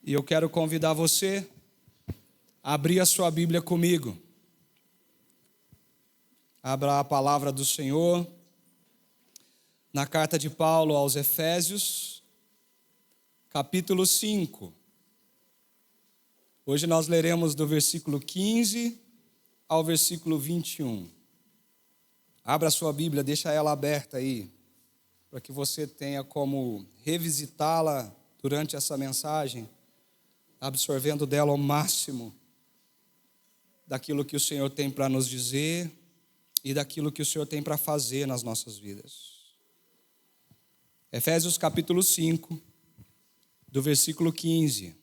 E eu quero convidar você a abrir a sua Bíblia comigo. Abra a palavra do Senhor na carta de Paulo aos Efésios, capítulo 5. Hoje nós leremos do versículo 15 ao versículo 21. Abra a sua Bíblia, deixa ela aberta aí, para que você tenha como revisitá-la durante essa mensagem, absorvendo dela o máximo daquilo que o Senhor tem para nos dizer e daquilo que o Senhor tem para fazer nas nossas vidas. Efésios capítulo 5, do versículo 15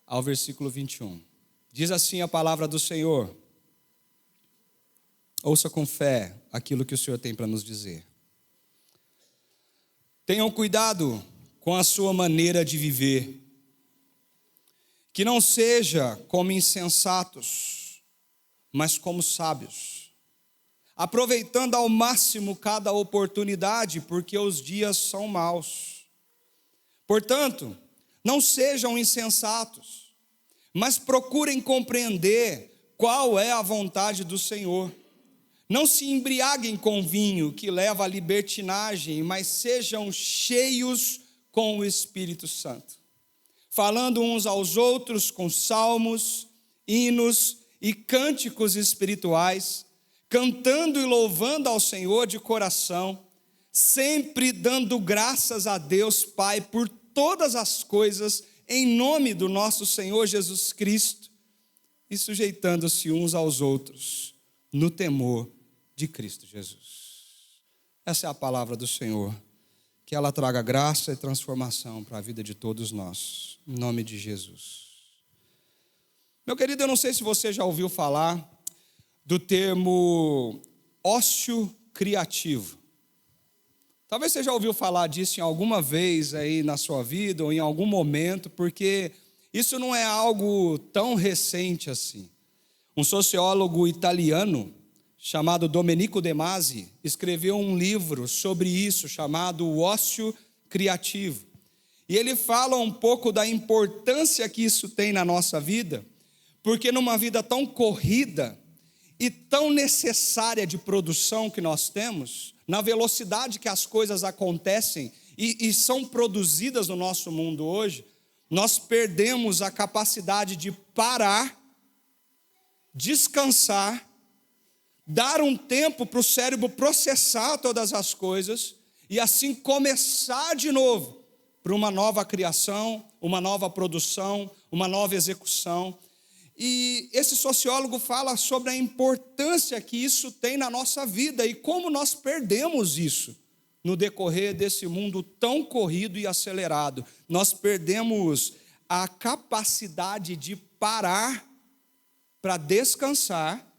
ao versículo 21. Diz assim a palavra do Senhor. Ouça com fé aquilo que o Senhor tem para nos dizer. Tenham cuidado com a sua maneira de viver, que não seja como insensatos, mas como sábios, aproveitando ao máximo cada oportunidade, porque os dias são maus. Portanto, não sejam insensatos, mas procurem compreender qual é a vontade do Senhor. Não se embriaguem com vinho que leva à libertinagem, mas sejam cheios com o Espírito Santo, falando uns aos outros com salmos, hinos e cânticos espirituais, cantando e louvando ao Senhor de coração, sempre dando graças a Deus Pai por todas as coisas, em nome do nosso Senhor Jesus Cristo, e sujeitando-se uns aos outros no temor de Cristo Jesus. Essa é a palavra do Senhor, que ela traga graça e transformação para a vida de todos nós, em nome de Jesus. Meu querido, eu não sei se você já ouviu falar do termo ócio criativo. Talvez você já ouviu falar disso em alguma vez aí na sua vida ou em algum momento, porque isso não é algo tão recente assim. Um sociólogo italiano chamado Domenico De Masi escreveu um livro sobre isso, chamado O Ócio Criativo. E ele fala um pouco da importância que isso tem na nossa vida, porque numa vida tão corrida e tão necessária de produção que nós temos, na velocidade que as coisas acontecem e são produzidas no nosso mundo hoje, nós perdemos a capacidade de parar, descansar, dar um tempo para o cérebro processar todas as coisas e assim começar de novo para uma nova criação, uma nova produção, uma nova execução. E esse sociólogo fala sobre a importância que isso tem na nossa vida e como nós perdemos isso no decorrer desse mundo tão corrido e acelerado. Nós perdemos a capacidade de parar para descansar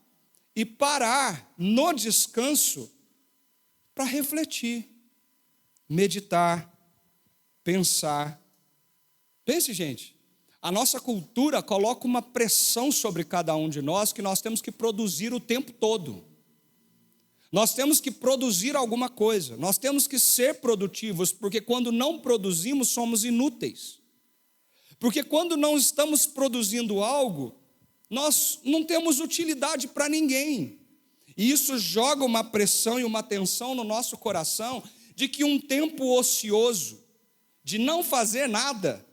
e parar no descanso para refletir, meditar, pensar. Pense, gente. A nossa cultura coloca uma pressão sobre cada um de nós que nós temos que produzir o tempo todo. Nós temos que produzir alguma coisa, nós temos que ser produtivos, porque quando não produzimos somos inúteis. Porque quando não estamos produzindo algo, nós não temos utilidade para ninguém. E isso joga uma pressão e uma tensão no nosso coração de que um tempo ocioso, de não fazer nada,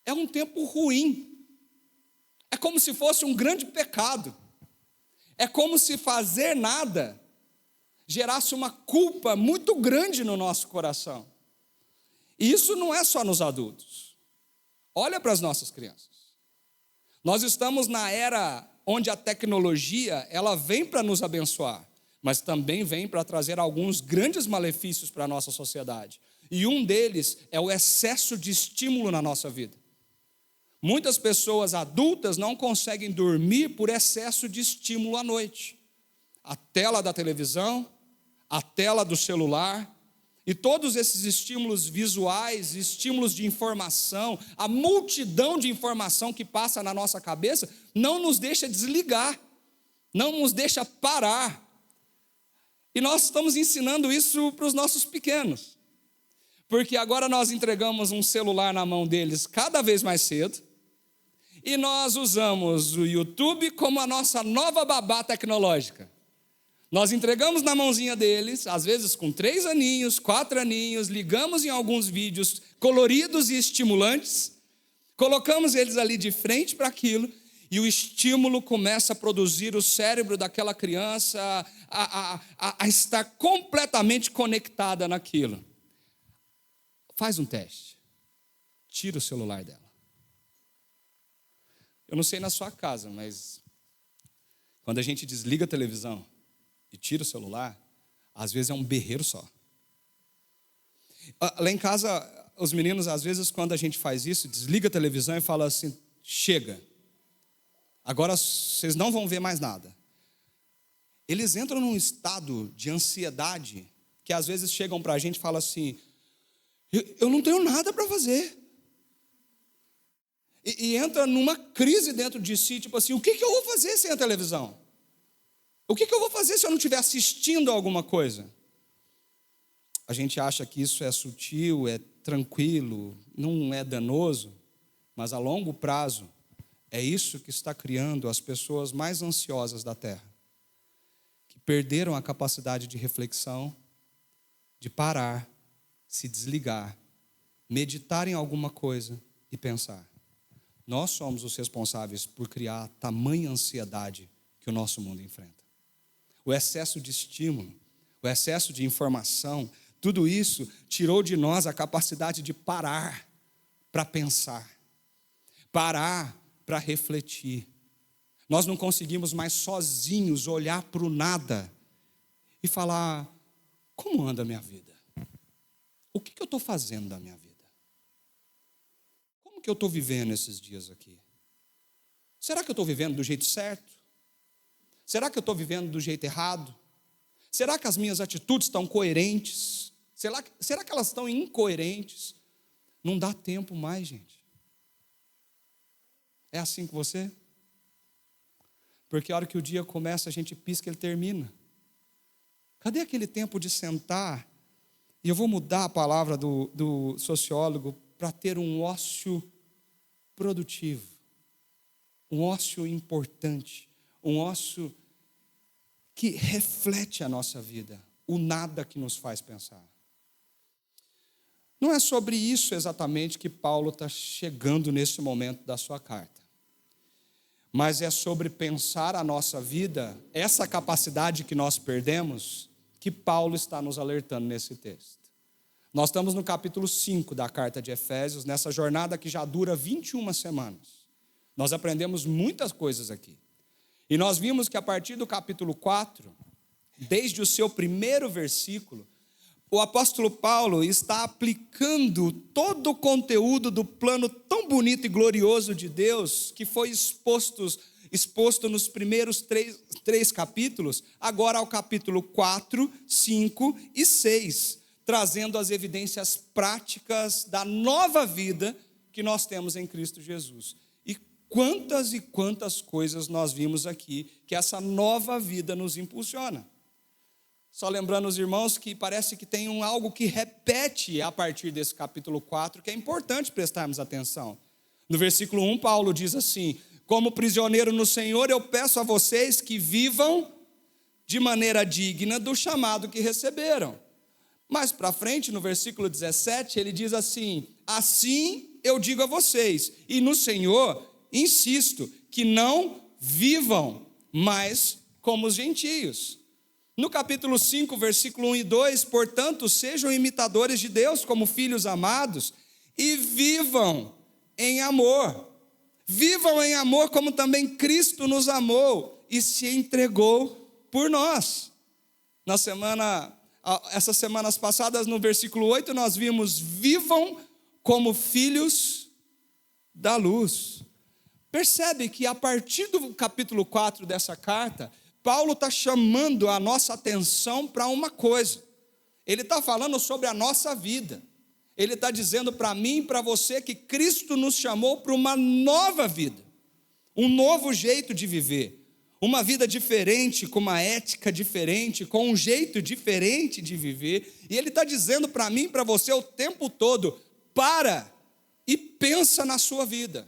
é um tempo ruim. É como se fosse um grande pecado. É como se fazer nada gerasse uma culpa muito grande no nosso coração. E isso não é só nos adultos. Olha para as nossas crianças. Nós estamos na era onde a tecnologia, ela vem para nos abençoar, mas também vem para trazer alguns grandes malefícios para a nossa sociedade. E um deles é o excesso de estímulo na nossa vida. Muitas pessoas adultas não conseguem dormir por excesso de estímulo à noite. A tela da televisão, a tela do celular, e todos esses estímulos visuais, estímulos de informação, a multidão de informação que passa na nossa cabeça, não nos deixa desligar, não nos deixa parar. E nós estamos ensinando isso para os nossos pequenos. Porque agora nós entregamos um celular na mão deles cada vez mais cedo, e nós usamos o YouTube como a nossa nova babá tecnológica. Nós entregamos na mãozinha deles, às vezes com 3 aninhos, 4 aninhos, ligamos em alguns vídeos coloridos e estimulantes, colocamos eles ali de frente para aquilo, e o estímulo começa a produzir o cérebro daquela criança a estar completamente conectada naquilo. Faz um teste. Tira o celular dela. Eu não sei na sua casa, mas quando a gente desliga a televisão e tira o celular, às vezes é um berreiro só. Lá em casa, os meninos, às vezes, quando a gente faz isso, desliga a televisão e fala assim, chega, agora vocês não vão ver mais nada. Eles entram num estado de ansiedade, que às vezes chegam para a gente e falam assim, eu não tenho nada para fazer. E entra numa crise dentro de si, tipo assim, o que eu vou fazer sem a televisão? O que eu vou fazer se eu não estiver assistindo a alguma coisa? A gente acha que isso é sutil, é tranquilo, não é danoso, mas a longo prazo é isso que está criando as pessoas mais ansiosas da Terra, que perderam a capacidade de reflexão, de parar, se desligar, meditar em alguma coisa e pensar. Nós somos os responsáveis por criar a tamanha ansiedade que o nosso mundo enfrenta. O excesso de estímulo, o excesso de informação, tudo isso tirou de nós a capacidade de parar para pensar, parar para refletir. Nós não conseguimos mais sozinhos olhar para o nada e falar, como anda a minha vida? O que eu estou fazendo da minha vida? Como que eu estou vivendo esses dias aqui? Será que eu estou vivendo do jeito certo? Será que eu estou vivendo do jeito errado? Será que as minhas atitudes estão coerentes? Será que elas estão incoerentes? Não dá tempo mais, gente. É assim com você? Porque a hora que o dia começa, a gente pisca e ele termina. Cadê aquele tempo de sentar? E eu vou mudar a palavra do sociólogo para ter um ócio produtivo, um ócio importante, um ócio que reflete a nossa vida, o nada que nos faz pensar. Não é sobre isso exatamente que Paulo está chegando nesse momento da sua carta, mas é sobre pensar a nossa vida, essa capacidade que nós perdemos, que Paulo está nos alertando nesse texto. Nós estamos no capítulo 5 da carta de Efésios, nessa jornada que já dura 21 semanas. Nós aprendemos muitas coisas aqui. E nós vimos que a partir do capítulo 4, desde o seu primeiro versículo, o apóstolo Paulo está aplicando todo o conteúdo do plano tão bonito e glorioso de Deus, que foi exposto nos primeiros três capítulos, agora ao capítulo 4, 5 e 6, trazendo as evidências práticas da nova vida que nós temos em Cristo Jesus. E quantas coisas nós vimos aqui que essa nova vida nos impulsiona. Só lembrando os irmãos que parece que tem algo que repete a partir desse capítulo 4, que é importante prestarmos atenção. No versículo 1, Paulo diz assim, como prisioneiro no Senhor, eu peço a vocês que vivam de maneira digna do chamado que receberam. Mais para frente, no versículo 17, ele diz assim, assim eu digo a vocês, e no Senhor insisto, que não vivam mais como os gentios. No capítulo 5, versículo 1 e 2, portanto, sejam imitadores de Deus como filhos amados e vivam em amor. Vivam em amor como também Cristo nos amou e se entregou por nós. Essas semanas passadas, no versículo 8, nós vimos, vivam como filhos da luz. Percebe que a partir do capítulo 4 dessa carta, Paulo está chamando a nossa atenção para uma coisa. Ele está falando sobre a nossa vida. Ele está dizendo para mim e para você que Cristo nos chamou para uma nova vida. Um novo jeito de viver. uma vida diferente, com uma ética diferente, com um jeito diferente de viver. E Ele está dizendo para mim e para você o tempo todo: para e pensa na sua vida.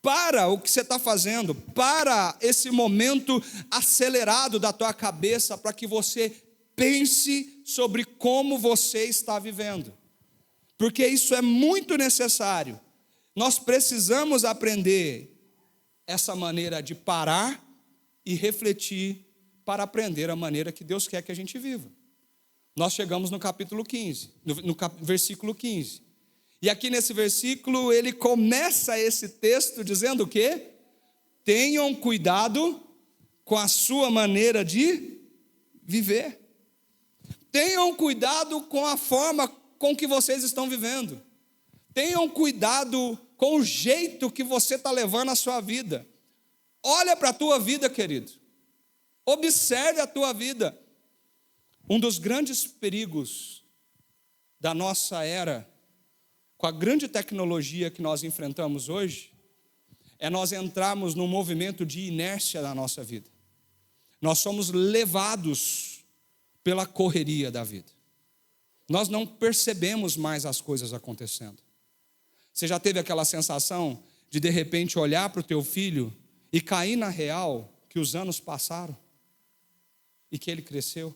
Para o que você está fazendo, para esse momento acelerado da tua cabeça, para que você pense sobre como você está vivendo. Porque isso é muito necessário. Nós precisamos aprender essa maneira de parar e refletir para aprender a maneira que Deus quer que a gente viva. Nós chegamos no capítulo 15, no versículo 15. E aqui nesse versículo ele começa esse texto dizendo o quê? Tenham cuidado com a sua maneira de viver. Tenham cuidado com a forma com que vocês estão vivendo. Tenham cuidado com o jeito que você está levando a sua vida. Olha para a tua vida, querido. Observe a tua vida. Um dos grandes perigos da nossa era, com a grande tecnologia que nós enfrentamos hoje, é nós entrarmos num movimento de inércia na nossa vida. Nós somos levados pela correria da vida. Nós não percebemos mais as coisas acontecendo. Você já teve aquela sensação de repente olhar para o teu filho e cair na real que os anos passaram e que ele cresceu?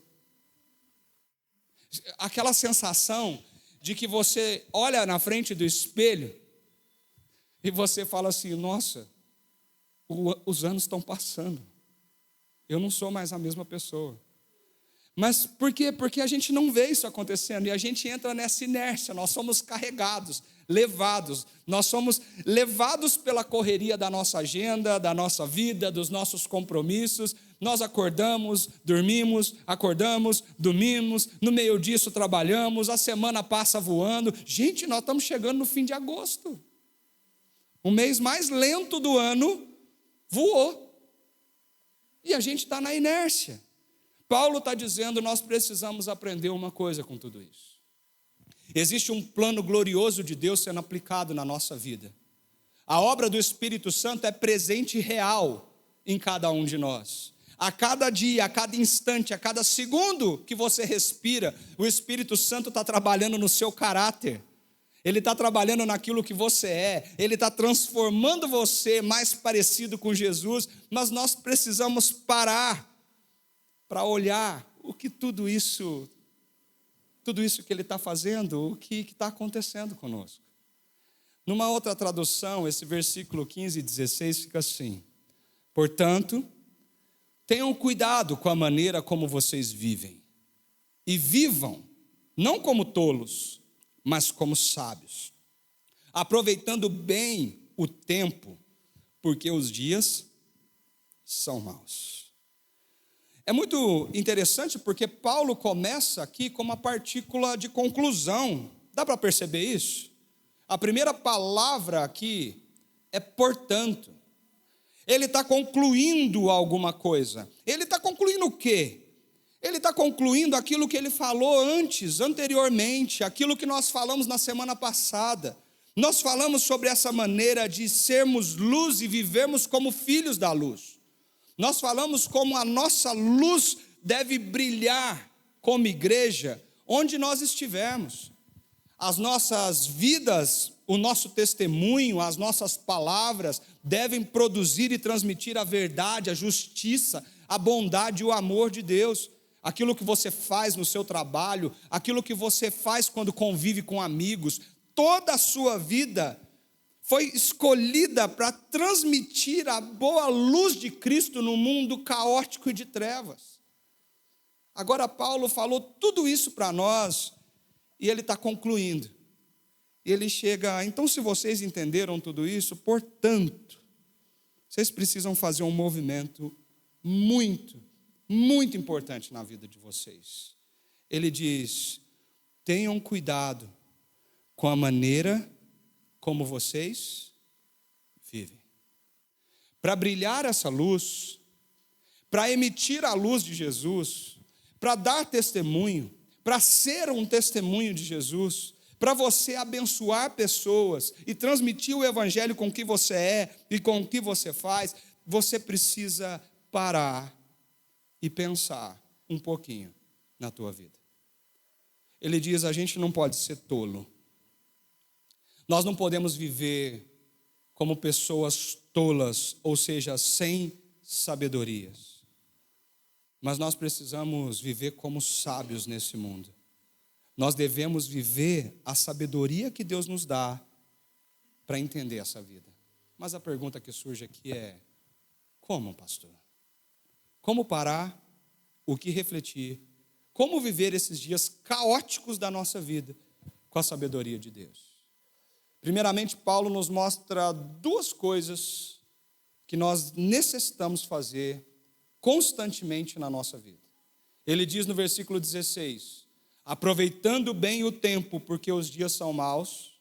Aquela sensação de que você olha na frente do espelho e você fala assim: nossa, os anos estão passando, eu não sou mais a mesma pessoa. Mas por quê? Porque a gente não vê isso acontecendo e a gente entra nessa inércia. Nós somos carregados, levados. Nós somos levados pela correria da nossa agenda, da nossa vida, dos nossos compromissos. Nós acordamos, dormimos, acordamos, dormimos. No meio disso trabalhamos, a semana passa voando. Gente, nós estamos chegando no fim de agosto. O mês mais lento do ano voou. E a gente está na inércia. Paulo está dizendo: nós precisamos aprender uma coisa com tudo isso. Existe um plano glorioso de Deus sendo aplicado na nossa vida. A obra do Espírito Santo é presente e real em cada um de nós. A cada dia, a cada instante, a cada segundo que você respira, o Espírito Santo está trabalhando no seu caráter. Ele está trabalhando naquilo que você é. Ele está transformando você mais parecido com Jesus. Mas nós precisamos parar para olhar o que tudo isso que ele está fazendo, o que está acontecendo conosco. Numa outra tradução, esse versículo 15 e 16 fica assim: portanto, tenham cuidado com a maneira como vocês vivem, e vivam, não como tolos, mas como sábios, aproveitando bem o tempo, porque os dias são maus. É muito interessante porque Paulo começa aqui com uma partícula de conclusão. Dá para perceber isso? A primeira palavra aqui é portanto. Ele está concluindo alguma coisa. Ele está concluindo o quê? Ele está concluindo aquilo que ele falou anteriormente, aquilo que nós falamos na semana passada. Nós falamos sobre essa maneira de sermos luz e vivermos como filhos da luz. Nós falamos como a nossa luz deve brilhar como igreja, onde nós estivermos. As nossas vidas, o nosso testemunho, as nossas palavras devem produzir e transmitir a verdade, a justiça, a bondade e o amor de Deus. Aquilo que você faz no seu trabalho, aquilo que você faz quando convive com amigos, toda a sua vida foi escolhida para transmitir a boa luz de Cristo no mundo caótico e de trevas. Agora Paulo falou tudo isso para nós e ele está concluindo. E ele chega: então, se vocês entenderam tudo isso, portanto, vocês precisam fazer um movimento muito, muito importante na vida de vocês. Ele diz: tenham cuidado com a maneira como vocês vivem. Para brilhar essa luz, para emitir a luz de Jesus, para dar testemunho, para ser um testemunho de Jesus, para você abençoar pessoas e transmitir o evangelho com o que você é e com o que você faz, você precisa parar e pensar um pouquinho na tua vida. Ele diz, a gente não pode ser tolo. Nós não podemos viver como pessoas tolas, ou seja, sem sabedorias. Mas nós precisamos viver como sábios nesse mundo. Nós devemos viver a sabedoria que Deus nos dá para entender essa vida. Mas a pergunta que surge aqui é, como, pastor? Como parar? O que refletir? Como viver esses dias caóticos da nossa vida com a sabedoria de Deus? Primeiramente, Paulo nos mostra duas coisas que nós necessitamos fazer constantemente na nossa vida. Ele diz no versículo 16, aproveitando bem o tempo, porque os dias são maus.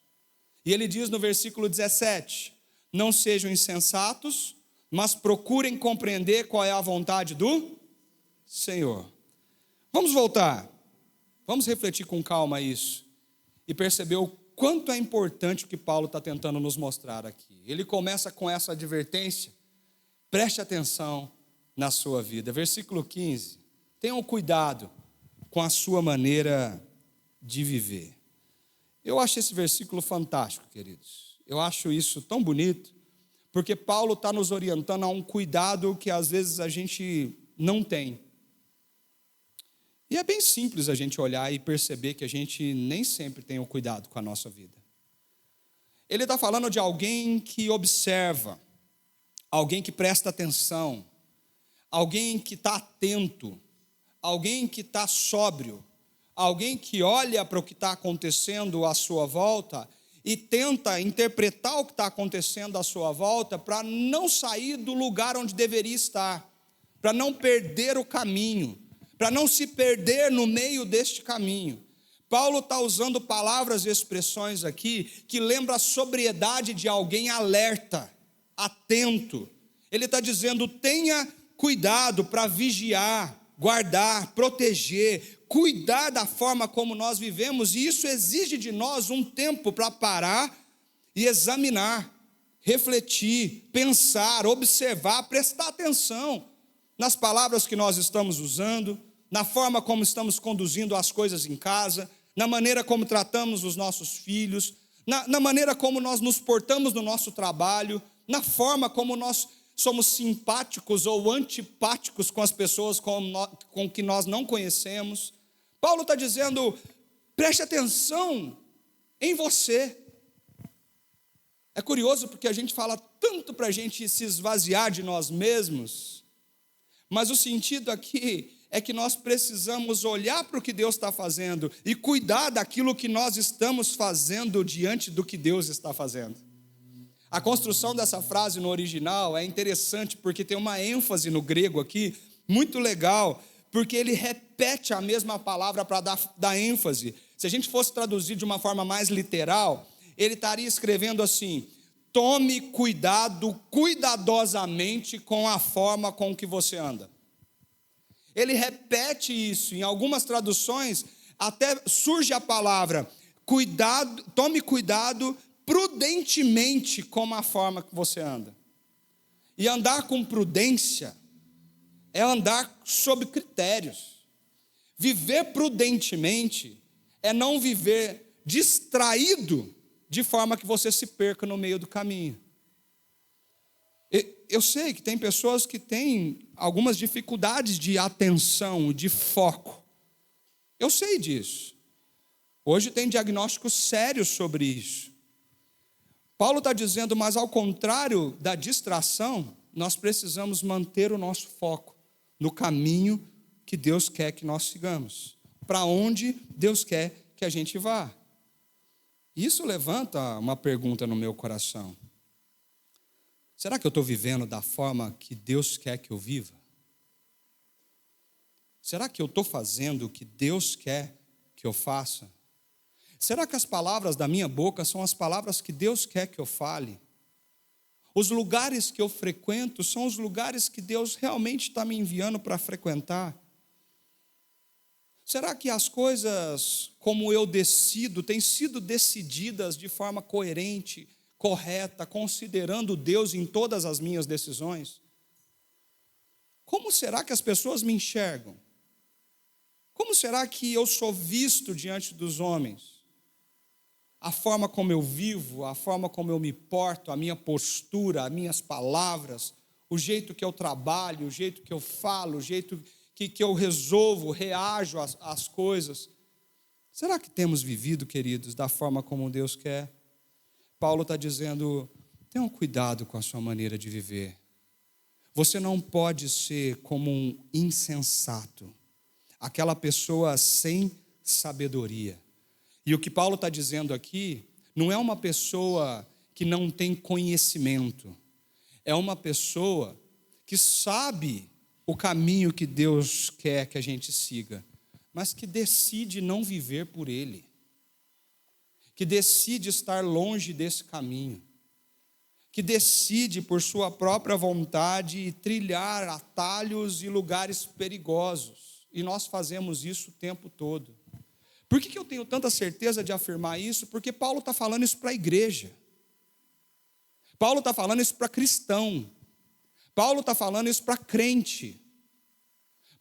E ele diz no versículo 17, não sejam insensatos, mas procurem compreender qual é a vontade do Senhor. Vamos voltar, vamos refletir com calma isso e perceber o quanto é importante o que Paulo está tentando nos mostrar aqui. Ele começa com essa advertência, preste atenção na sua vida. Versículo 15, tenham cuidado com a sua maneira de viver. Eu acho esse versículo fantástico, queridos. Eu acho isso tão bonito, porque Paulo está nos orientando a um cuidado que às vezes a gente não tem. E é bem simples a gente olhar e perceber que a gente nem sempre tem o cuidado com a nossa vida. Ele está falando de alguém que observa, alguém que presta atenção, alguém que está atento, alguém que está sóbrio, alguém que olha para o que está acontecendo à sua volta e tenta interpretar o que está acontecendo à sua volta para não sair do lugar onde deveria estar, para não perder o caminho, para não se perder no meio deste caminho. Paulo está usando palavras e expressões aqui que lembram a sobriedade de alguém alerta, atento. Ele está dizendo, tenha cuidado para vigiar, guardar, proteger, cuidar da forma como nós vivemos, e isso exige de nós um tempo para parar e examinar, refletir, pensar, observar, prestar atenção nas palavras que nós estamos usando, na forma como estamos conduzindo as coisas em casa, na maneira como tratamos os nossos filhos, na maneira como nós nos portamos no nosso trabalho, na forma como nós somos simpáticos ou antipáticos com as pessoas com que nós não conhecemos. Paulo está dizendo, preste atenção em você. É curioso porque a gente fala tanto para a gente se esvaziar de nós mesmos, mas o sentido aqui é que nós precisamos olhar para o que Deus está fazendo e cuidar daquilo que nós estamos fazendo diante do que Deus está fazendo. A construção dessa frase no original é interessante porque tem uma ênfase no grego aqui, muito legal, porque ele repete a mesma palavra para dar ênfase. Se a gente fosse traduzir de uma forma mais literal, ele estaria escrevendo assim, tome cuidado cuidadosamente com a forma com que você anda. Ele repete isso, em algumas traduções até surge a palavra, cuidado, tome cuidado prudentemente com a forma que você anda. E andar com prudência é andar sob critérios. Viver prudentemente é não viver distraído de forma que você se perca no meio do caminho. Eu sei que tem pessoas que têm algumas dificuldades de atenção, de foco. Eu sei disso. Hoje tem diagnósticos sérios sobre isso. Paulo está dizendo, mas ao contrário da distração, nós precisamos manter o nosso foco no caminho que Deus quer que nós sigamos, para onde Deus quer que a gente vá. Isso levanta uma pergunta no meu coração. Será que eu estou vivendo da forma que Deus quer que eu viva? Será que eu estou fazendo o que Deus quer que eu faça? Será que as palavras da minha boca são as palavras que Deus quer que eu fale? Os lugares que eu frequento são os lugares que Deus realmente está me enviando para frequentar? Será que as coisas como eu decido têm sido decididas de forma coerente, correta, considerando Deus em todas as minhas decisões? como será que as pessoas me enxergam? Como será que eu sou visto diante dos homens? A forma como eu vivo, a forma como eu me porto, a minha postura, as minhas palavras, o jeito que eu trabalho, o jeito que eu falo, o jeito que eu resolvo, reajo às coisas. Será que temos vivido, queridos, da forma como Deus quer? Paulo está dizendo, tenham cuidado com a sua maneira de viver. Você não pode ser como um insensato, aquela pessoa sem sabedoria. E o que Paulo está dizendo aqui, não é uma pessoa que não tem conhecimento, é uma pessoa que sabe o caminho que Deus quer que a gente siga, mas que decide não viver por ele, que decide estar longe desse caminho, que decide por sua própria vontade trilhar atalhos e lugares perigosos. E nós fazemos isso o tempo todo. Por que eu tenho tanta certeza de afirmar isso? Porque Paulo está falando isso para a igreja. Paulo está falando isso para cristão. Paulo está falando isso para crente.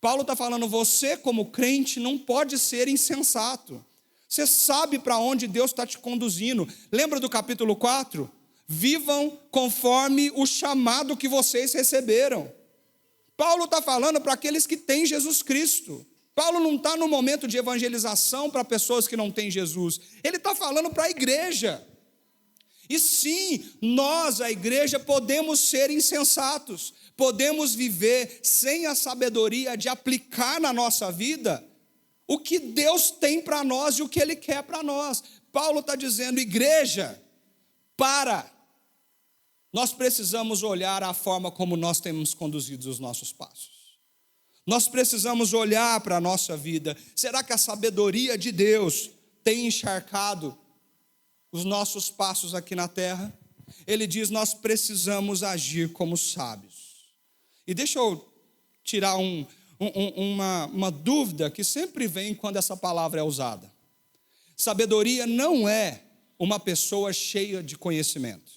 Paulo está falando, você como crente não pode ser insensato. Você sabe para onde Deus está te conduzindo. Lembra do capítulo 4? Vivam conforme o chamado que vocês receberam. Paulo está falando para aqueles que têm Jesus Cristo. Paulo não está no momento de evangelização para pessoas que não têm Jesus. Ele está falando para a igreja. E sim, nós, a igreja, podemos ser insensatos. Podemos viver sem a sabedoria de aplicar na nossa vida o que Deus tem para nós e o que Ele quer para nós. Paulo está dizendo, igreja, nós precisamos olhar a forma como nós temos conduzido os nossos passos. Nós precisamos olhar para a nossa vida. Será que a sabedoria de Deus tem encharcado os nossos passos aqui na terra? Ele diz, nós precisamos agir como sábios. E deixa eu tirar uma dúvida que sempre vem quando essa palavra é usada. Sabedoria não é uma pessoa cheia de conhecimento.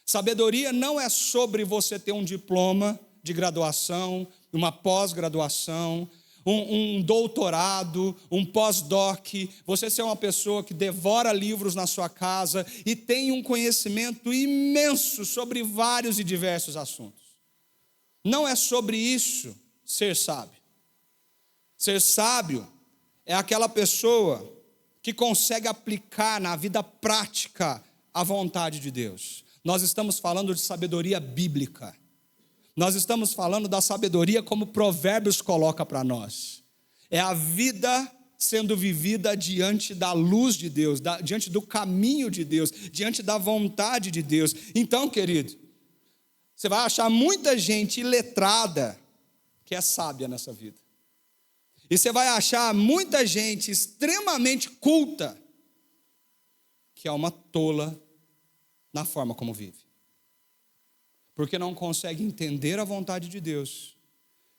Sabedoria não é sobre você ter um diploma de graduação, uma pós-graduação, um doutorado, um pós-doc, você ser uma pessoa que devora livros na sua casa e tem um conhecimento imenso sobre vários e diversos assuntos. Não é sobre isso ser sábio. Ser sábio é aquela pessoa que consegue aplicar na vida prática a vontade de Deus. Nós estamos falando de sabedoria bíblica. Nós estamos falando da sabedoria como Provérbios coloca para nós. É a vida sendo vivida diante da luz de Deus, diante do caminho de Deus, diante da vontade de Deus. Então, querido, você vai achar muita gente iletrada que é sábia nessa vida. E você vai achar muita gente extremamente culta que é uma tola na forma como vive. Porque não consegue entender a vontade de Deus,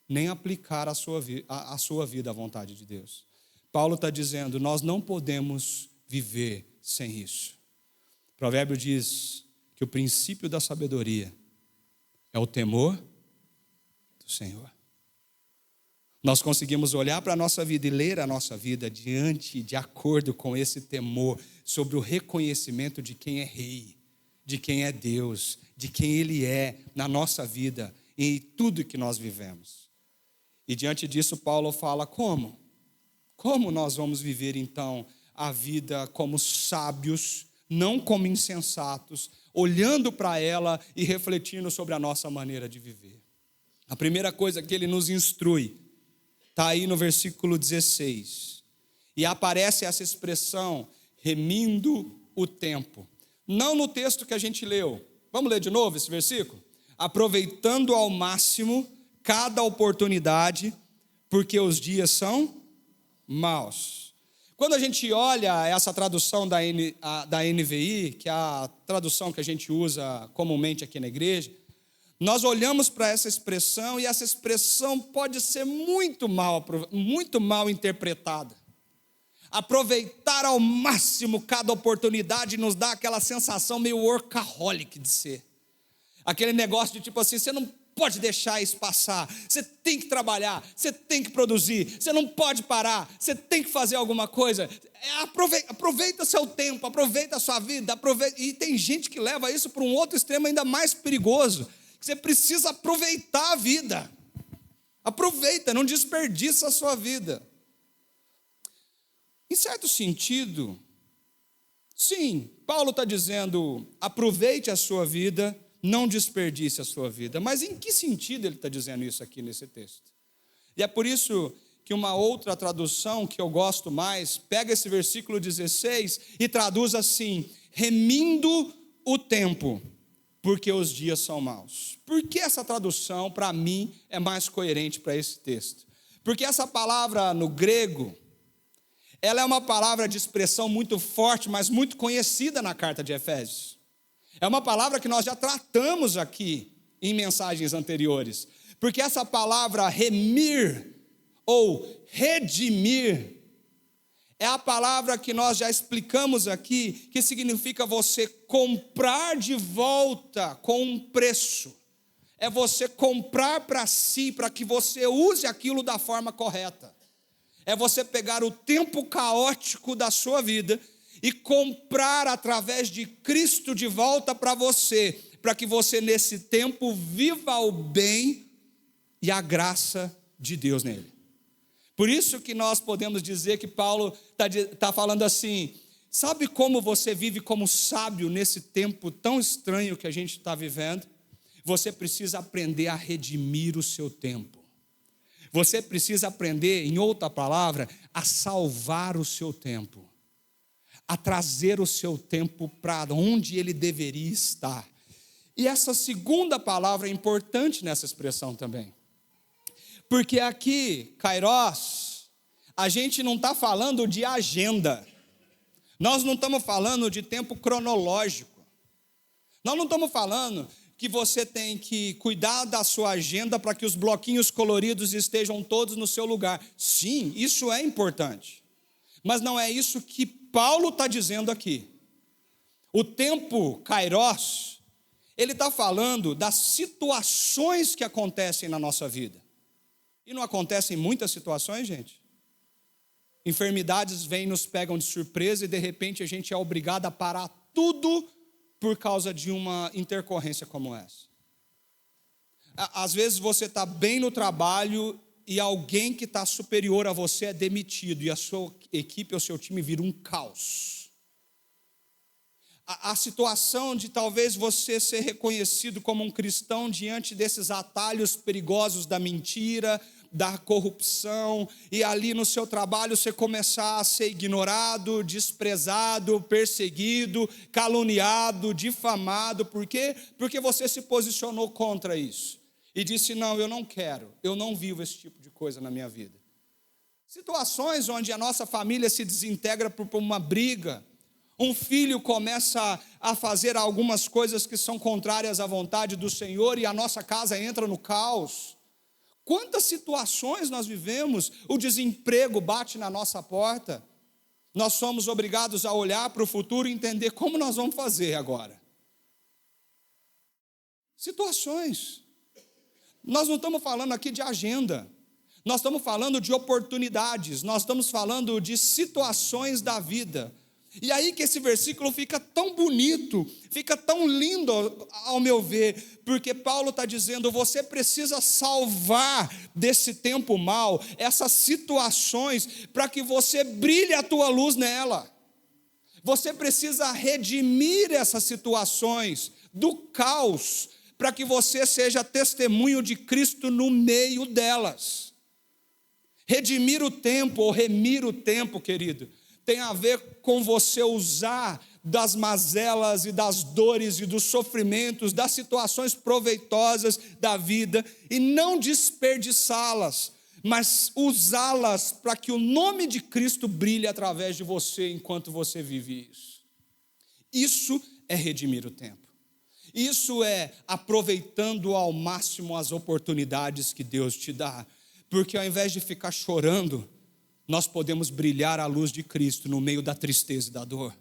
nem aplicar a sua vida à vontade de Deus. Paulo está dizendo, nós não podemos viver sem isso. O provérbio diz que o princípio da sabedoria é o temor do Senhor. Nós conseguimos olhar para a nossa vida e ler a nossa vida de acordo com esse temor, sobre o reconhecimento de quem é rei, de quem é Deus, de quem Ele é na nossa vida e em tudo que nós vivemos. E diante disso Paulo fala como? Como nós vamos viver então a vida como sábios, não como insensatos, olhando para ela e refletindo sobre a nossa maneira de viver? A primeira coisa que ele nos instrui está aí no versículo 16. E aparece essa expressão, remindo o tempo. Não no texto que a gente leu. Vamos ler de novo esse versículo? Aproveitando ao máximo cada oportunidade, porque os dias são maus. Quando a gente olha essa tradução da NVI, que é a tradução que a gente usa comumente aqui na igreja, nós olhamos para essa expressão e essa expressão pode ser muito mal interpretada. Aproveitar ao máximo cada oportunidade nos dá aquela sensação meio workaholic de ser. Aquele negócio de tipo assim, você não pode deixar isso passar. Você tem que trabalhar, você tem que produzir, você não pode parar, você tem que fazer alguma coisa. Aproveita seu tempo, aproveita a sua vida, aproveita. E tem gente que leva isso para um outro extremo ainda mais perigoso. Você precisa aproveitar a vida. Aproveita, não desperdiça a sua vida. Em certo sentido, sim, Paulo está dizendo, aproveite a sua vida, não desperdice a sua vida. Mas em que sentido ele está dizendo isso aqui nesse texto? E é por isso que uma outra tradução que eu gosto mais, pega esse versículo 16 e traduz assim, remindo o tempo, porque os dias são maus. Por que essa tradução, para mim, é mais coerente para esse texto? Porque essa palavra no grego, ela é uma palavra de expressão muito forte, mas muito conhecida na carta de Efésios. É uma palavra que nós já tratamos aqui em mensagens anteriores. Porque essa palavra remir ou redimir é a palavra que nós já explicamos aqui, que significa você comprar de volta com um preço. É você comprar para si, para que você use aquilo da forma correta. É você pegar o tempo caótico da sua vida e comprar através de Cristo de volta para você, para que você nesse tempo viva o bem e a graça de Deus nele. Por isso que nós podemos dizer que Paulo está falando assim, sabe como você vive como sábio nesse tempo tão estranho que a gente está vivendo? Você precisa aprender a redimir o seu tempo. Você precisa aprender, em outra palavra, a salvar o seu tempo. A trazer o seu tempo para onde ele deveria estar. E essa segunda palavra é importante nessa expressão também. Porque aqui, kairos, a gente não está falando de agenda. Nós não estamos falando de tempo cronológico. Nós não estamos falando que você tem que cuidar da sua agenda para que os bloquinhos coloridos estejam todos no seu lugar. Sim, isso é importante. Mas não é isso que Paulo está dizendo aqui. O tempo kairos, ele está falando das situações que acontecem na nossa vida. E não acontecem muitas situações, gente? Enfermidades vêm e nos pegam de surpresa e de repente a gente é obrigado a parar tudo por causa de uma intercorrência como essa. Às vezes você está bem no trabalho e alguém que está superior a você é demitido e a sua equipe ou seu time vira um caos. A situação de talvez você ser reconhecido como um cristão diante desses atalhos perigosos da mentira, da corrupção, e ali no seu trabalho você começar a ser ignorado, desprezado, perseguido, caluniado, difamado. Por quê? Porque você se posicionou contra isso e disse, não, eu não quero, eu não vivo esse tipo de coisa na minha vida. Situações onde a nossa família se desintegra por uma briga, um filho começa a fazer algumas coisas que são contrárias à vontade do Senhor e a nossa casa entra no caos. Quantas situações nós vivemos, o desemprego bate na nossa porta, nós somos obrigados a olhar para o futuro e entender como nós vamos fazer agora. Situações. Nós não estamos falando aqui de agenda, nós estamos falando de oportunidades, nós estamos falando de situações da vida. E aí que esse versículo fica tão bonito, fica tão lindo ao meu ver, porque Paulo está dizendo, você precisa salvar desse tempo mau, essas situações, para que você brilhe a tua luz nela. Você precisa redimir essas situações do caos, para que você seja testemunho de Cristo no meio delas. Redimir o tempo, ou remir o tempo, querido, tem a ver com você usar das mazelas e das dores e dos sofrimentos, das situações proveitosas da vida e não desperdiçá-las, mas usá-las para que o nome de Cristo brilhe através de você enquanto você vive isso. Isso é redimir o tempo. Isso é aproveitando ao máximo as oportunidades que Deus te dá, porque ao invés de ficar chorando, nós podemos brilhar a luz de Cristo no meio da tristeza e da dor.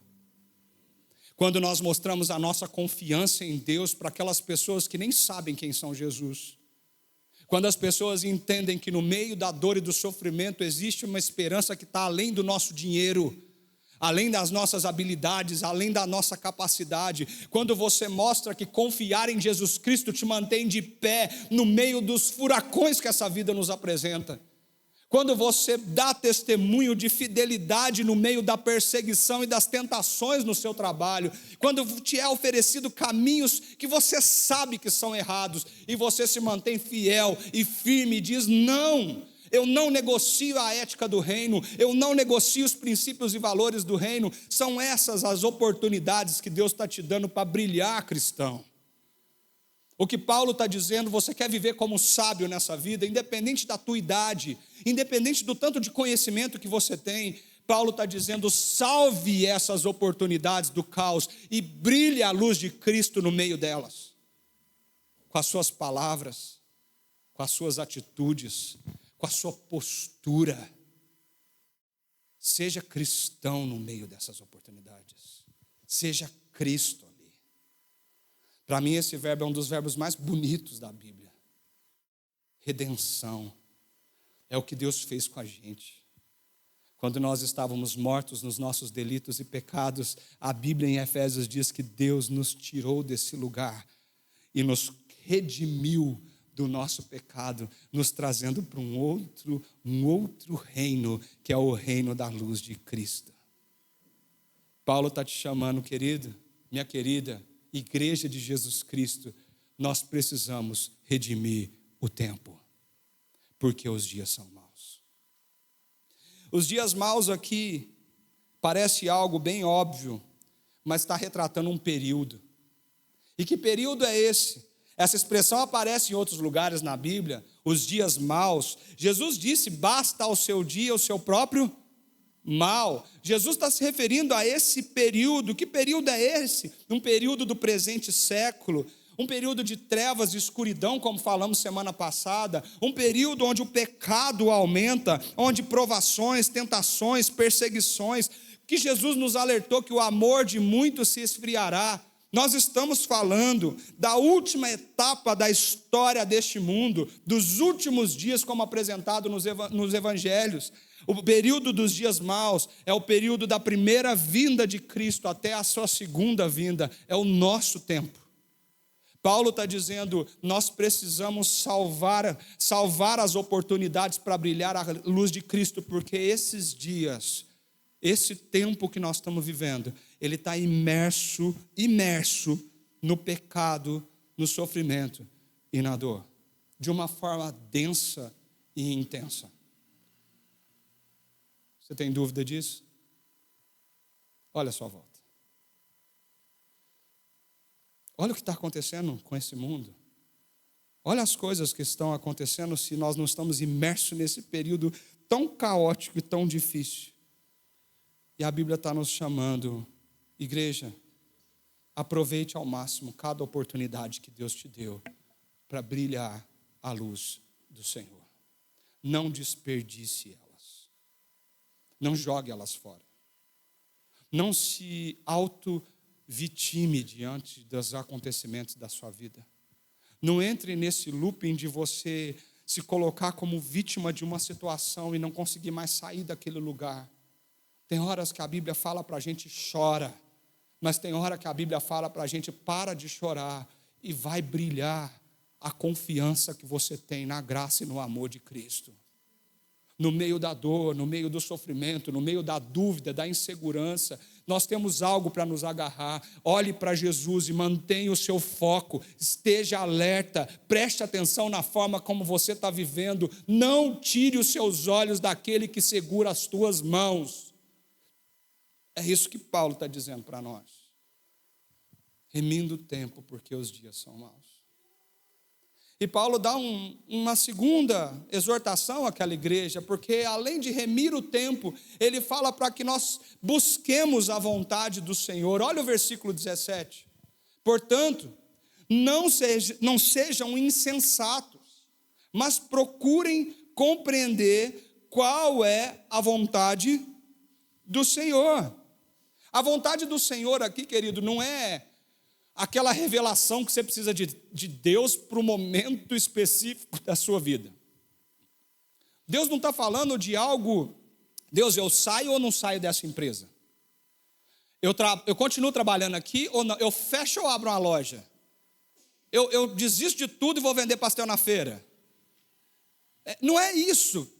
Quando nós mostramos a nossa confiança em Deus para aquelas pessoas que nem sabem quem são Jesus. Quando as pessoas entendem que no meio da dor e do sofrimento existe uma esperança que está além do nosso dinheiro, além das nossas habilidades, além da nossa capacidade. Quando você mostra que confiar em Jesus Cristo te mantém de pé no meio dos furacões que essa vida nos apresenta. Quando você dá testemunho de fidelidade no meio da perseguição e das tentações no seu trabalho, quando te é oferecido caminhos que você sabe que são errados, e você se mantém fiel e firme e diz: não, eu não negocio a ética do reino, eu não negocio os princípios e valores do reino. São essas as oportunidades que Deus está te dando para brilhar, cristão. O que Paulo está dizendo: você quer viver como sábio nessa vida, independente da tua idade, independente do tanto de conhecimento que você tem. Paulo está dizendo: salve essas oportunidades do caos e brilhe a luz de Cristo no meio delas, com as suas palavras, com as suas atitudes, com a sua postura. Seja cristão no meio dessas oportunidades, seja Cristo ali. Para mim esse verbo é um dos verbos mais bonitos da Bíblia. Redenção é o que Deus fez com a gente. Quando nós estávamos mortos nos nossos delitos e pecados, a Bíblia em Efésios diz que Deus nos tirou desse lugar e nos redimiu do nosso pecado, nos trazendo para um outro reino, que é o reino da luz de Cristo. Paulo está te chamando, querido, minha querida, Igreja de Jesus Cristo, nós precisamos redimir o tempo, porque os dias são maus. Os dias maus aqui parece algo bem óbvio, mas está retratando um período. E que período é esse? Essa expressão aparece em outros lugares na Bíblia, os dias maus. Jesus disse: basta ao seu dia o seu próprio mal. Jesus está se referindo a esse período. Que período é esse? Um período do presente século, um período de trevas e escuridão, como falamos semana passada, um período onde o pecado aumenta, onde provações, tentações, perseguições, que Jesus nos alertou que o amor de muitos se esfriará. Nós estamos falando da última etapa da história deste mundo, dos últimos dias, como apresentado nos evangelhos. O período dos dias maus é o período da primeira vinda de Cristo até a sua segunda vinda, é o nosso tempo. Paulo está dizendo: nós precisamos salvar as oportunidades para brilhar a luz de Cristo, porque esses dias, esse tempo que nós estamos vivendo, ele está imerso no pecado, no sofrimento e na dor, de uma forma densa e intensa. Você tem dúvida disso? Olha a sua volta. Olha o que está acontecendo com esse mundo. Olha as coisas que estão acontecendo se nós não estamos imersos nesse período tão caótico e tão difícil. E a Bíblia está nos chamando: igreja, aproveite ao máximo cada oportunidade que Deus te deu para brilhar a luz do Senhor. Não desperdice elas. Não jogue elas fora. Não se auto-vitime diante dos acontecimentos da sua vida. Não entre nesse looping de você se colocar como vítima de uma situação e não conseguir mais sair daquele lugar. Tem horas que a Bíblia fala para a gente: chora. Mas tem hora que a Bíblia fala para a gente: para de chorar e vai brilhar a confiança que você tem na graça e no amor de Cristo. No meio da dor, no meio do sofrimento, no meio da dúvida, da insegurança, nós temos algo para nos agarrar. Olhe para Jesus e mantenha o seu foco, esteja alerta, preste atenção na forma como você está vivendo. Não tire os seus olhos daquele que segura as tuas mãos. É isso que Paulo está dizendo para nós. Remindo o tempo, porque os dias são maus. E Paulo dá uma segunda exortação àquela igreja, porque além de remir o tempo, ele fala para que nós busquemos a vontade do Senhor. Olha o versículo 17. Portanto, não sejam insensatos, mas procurem compreender qual é a vontade do Senhor. A vontade do Senhor aqui, querido, não é aquela revelação que você precisa de Deus para o momento específico da sua vida. Deus não está falando de algo, Deus, eu saio ou não saio dessa empresa? Eu continuo trabalhando aqui ou não? Eu fecho ou abro uma loja? Eu desisto de tudo e vou vender pastel na feira? Não é isso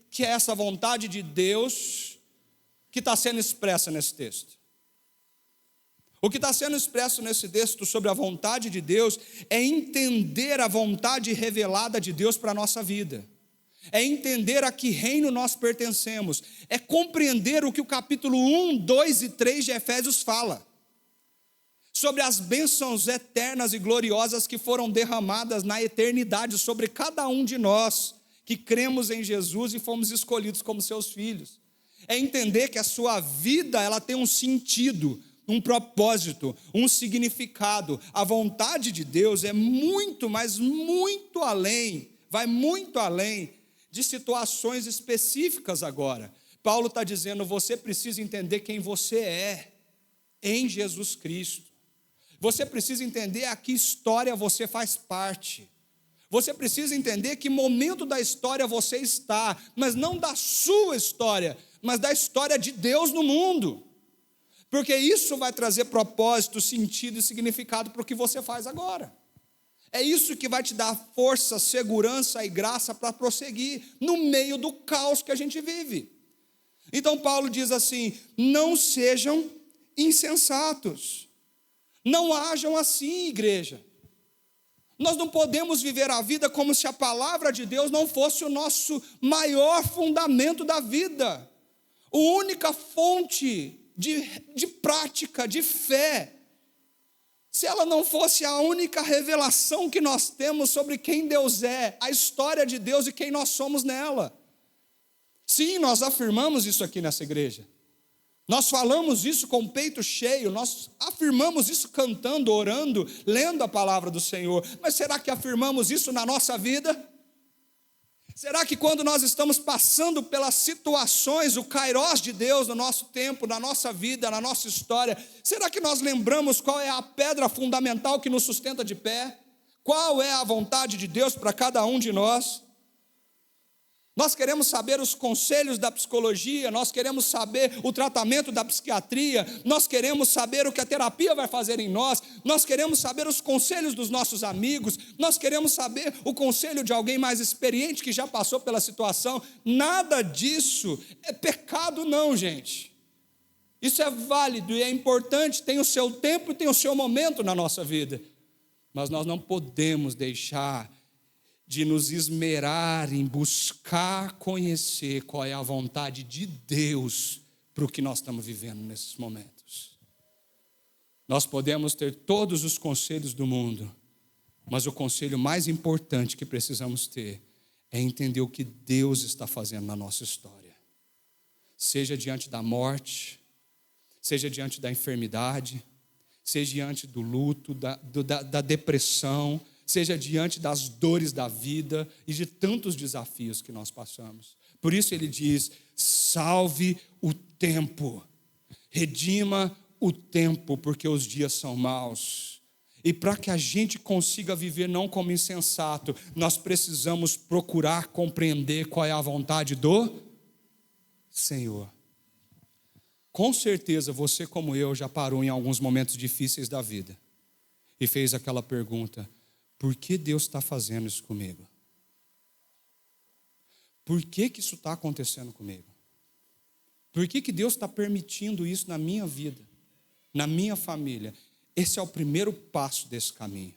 que é essa vontade de Deus que está sendo expressa nesse texto. O que está sendo expresso nesse texto sobre a vontade de Deus é entender a vontade revelada de Deus para a nossa vida. É entender a que reino nós pertencemos. É compreender o que o capítulo 1, 2 e 3 de Efésios fala. Sobre as bênçãos eternas e gloriosas que foram derramadas na eternidade sobre cada um de nós que cremos em Jesus e fomos escolhidos como seus filhos. É entender que a sua vida ela tem um sentido, um propósito, um significado. A vontade de Deus é muito, mas muito além, vai muito além de situações específicas agora. Paulo está dizendo, você precisa entender quem você é em Jesus Cristo. Você precisa entender a que história você faz parte. Você precisa entender que momento da história você está, mas não da sua história, mas da história de Deus no mundo. Porque isso vai trazer propósito, sentido e significado para o que você faz agora. É isso que vai te dar força, segurança e graça para prosseguir no meio do caos que a gente vive. Então Paulo diz assim, não sejam insensatos. Não hajam assim, igreja. Nós não podemos viver a vida como se a palavra de Deus não fosse o nosso maior fundamento da vida. A única fonte de prática, de fé. Se ela não fosse a única revelação que nós temos sobre quem Deus é, a história de Deus e quem nós somos nela. Sim, nós afirmamos isso aqui nessa igreja. Nós falamos isso com o peito cheio, nós afirmamos isso cantando, orando, lendo a palavra do Senhor. Mas será que afirmamos isso na nossa vida? Será que quando nós estamos passando pelas situações, o kairós de Deus no nosso tempo, na nossa vida, na nossa história, será que nós lembramos qual é a pedra fundamental que nos sustenta de pé? Qual é a vontade de Deus para cada um de nós? Nós queremos saber os conselhos da psicologia, nós queremos saber o tratamento da psiquiatria, nós queremos saber o que a terapia vai fazer em nós, nós queremos saber os conselhos dos nossos amigos, nós queremos saber o conselho de alguém mais experiente que já passou pela situação. Nada disso é pecado não, gente. Isso é válido e é importante, tem o seu tempo e tem o seu momento na nossa vida. Mas nós não podemos deixar de nos esmerar em buscar conhecer qual é a vontade de Deus para o que nós estamos vivendo nesses momentos. Nós podemos ter todos os conselhos do mundo, mas o conselho mais importante que precisamos ter é entender o que Deus está fazendo na nossa história. Seja diante da morte, seja diante da enfermidade, seja diante do luto, da depressão, seja diante das dores da vida e de tantos desafios que nós passamos. Por isso ele diz, salve o tempo, redima o tempo, porque os dias são maus. E para que a gente consiga viver não como insensato, nós precisamos procurar compreender qual é a vontade do Senhor. Com certeza você, como eu, já parou em alguns momentos difíceis da vida e fez aquela pergunta, por que Deus está fazendo isso comigo? Por que isso está acontecendo comigo? Por que Deus está permitindo isso na minha vida, na minha família? Esse é o primeiro passo desse caminho.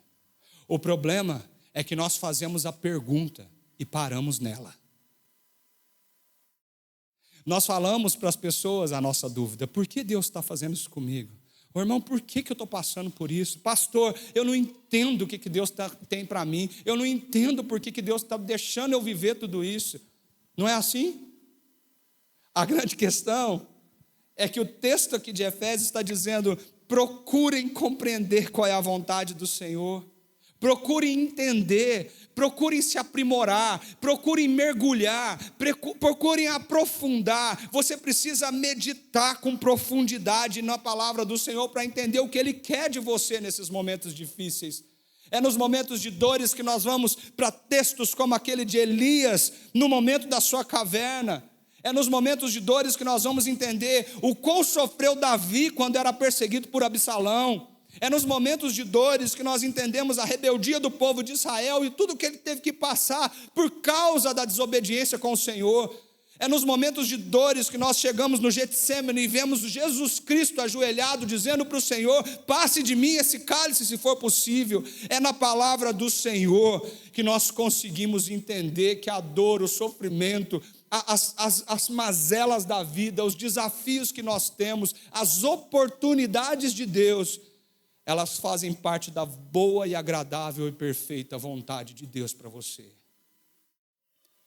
O problema é que nós fazemos a pergunta e paramos nela. Nós falamos para as pessoas a nossa dúvida, por que Deus está fazendo isso comigo? Ô, irmão, por que eu estou passando por isso? Pastor, eu não entendo o que Deus tem para mim. Eu não entendo por que Deus está deixando eu viver tudo isso. Não é assim? A grande questão é que o texto aqui de Efésios está dizendo, procurem compreender qual é a vontade do Senhor. Procurem entender, procurem se aprimorar, procurem mergulhar, procurem aprofundar. Você precisa meditar com profundidade na palavra do Senhor para entender o que Ele quer de você nesses momentos difíceis. É nos momentos de dores que nós vamos para textos como aquele de Elias, no momento da sua caverna. É nos momentos de dores que nós vamos entender o quão sofreu Davi quando era perseguido por Absalão. É nos momentos de dores que nós entendemos a rebeldia do povo de Israel e tudo que ele teve que passar por causa da desobediência com o Senhor. É nos momentos de dores que nós chegamos no Getsêmani e vemos Jesus Cristo ajoelhado, dizendo para o Senhor: passe de mim esse cálice se for possível. É na palavra do Senhor que nós conseguimos entender que a dor, o sofrimento, as mazelas da vida, os desafios que nós temos, as oportunidades de Deus, elas fazem parte da boa e agradável e perfeita vontade de Deus para você.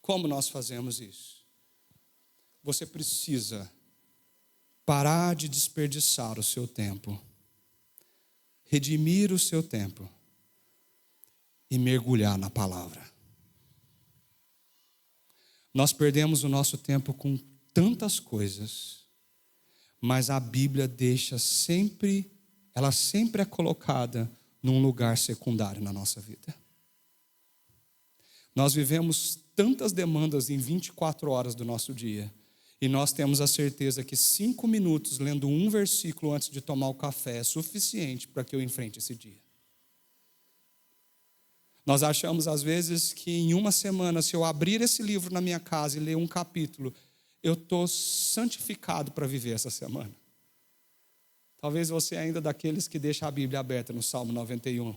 Como nós fazemos isso? Você precisa parar de desperdiçar o seu tempo, redimir o seu tempo e mergulhar na palavra. Nós perdemos o nosso tempo com tantas coisas, mas a Bíblia ela sempre é colocada num lugar secundário na nossa vida. Nós vivemos tantas demandas em 24 horas do nosso dia, e nós temos a certeza que 5 minutos lendo um versículo antes de tomar o café é suficiente para que eu enfrente esse dia. Nós achamos às vezes que em uma semana, se eu abrir esse livro na minha casa e ler um capítulo, eu estou santificado para viver essa semana. Talvez você ainda daqueles que deixa a Bíblia aberta no Salmo 91,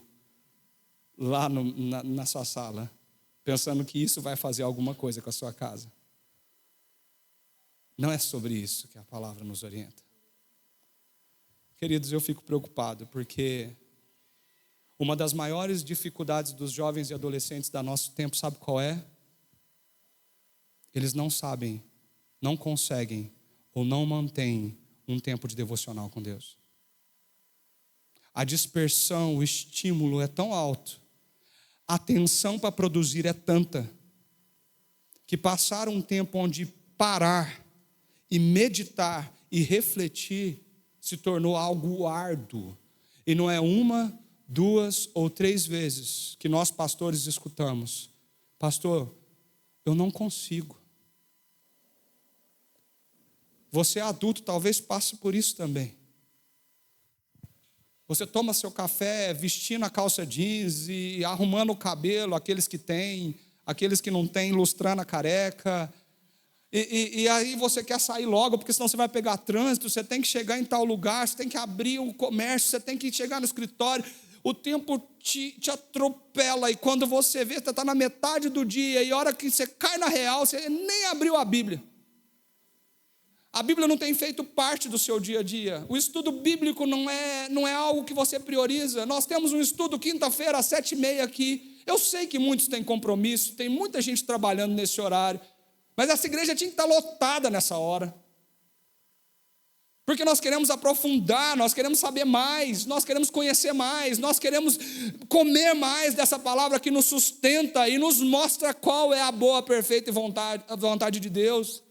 lá na sua sala, pensando que isso vai fazer alguma coisa com a sua casa. Não é sobre isso que a palavra nos orienta. Queridos, eu fico preocupado porque uma das maiores dificuldades dos jovens e adolescentes da nosso tempo, sabe qual é? Eles não sabem, não conseguem ou não mantêm um tempo de devocional com Deus. A dispersão, o estímulo é tão alto, a tensão para produzir é tanta, que passar um tempo onde parar e meditar e refletir se tornou algo árduo. E não é uma, 2 ou 3 vezes que nós pastores escutamos: pastor, eu não consigo. Você é adulto, talvez passe por isso também. Você toma seu café vestindo a calça jeans e arrumando o cabelo, aqueles que têm, aqueles que não têm, lustrando a careca. E aí você quer sair logo, porque senão você vai pegar trânsito, você tem que chegar em tal lugar, você tem que abrir o comércio, você tem que chegar no escritório. O tempo te atropela e quando você vê, você está na metade do dia e a hora que você cai na real, você nem abriu a Bíblia. A Bíblia não tem feito parte do seu dia a dia. O estudo bíblico não é algo que você prioriza. Nós temos um estudo quinta-feira às 7h30 aqui. Eu sei que muitos têm compromisso, tem muita gente trabalhando nesse horário, mas essa igreja tinha que estar lotada nessa hora. Porque nós queremos aprofundar, nós queremos saber mais, nós queremos conhecer mais, nós queremos comer mais dessa palavra que nos sustenta e nos mostra qual é a boa, perfeita vontade de Deus.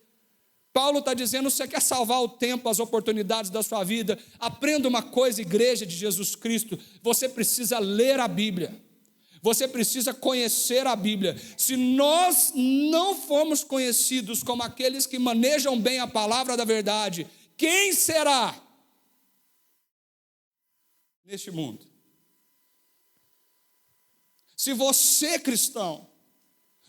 Paulo está dizendo: você quer salvar o tempo, as oportunidades da sua vida, aprenda uma coisa, igreja de Jesus Cristo, você precisa ler a Bíblia, você precisa conhecer a Bíblia. Se nós não formos conhecidos como aqueles que manejam bem a palavra da verdade, quem será neste mundo? Se você, cristão,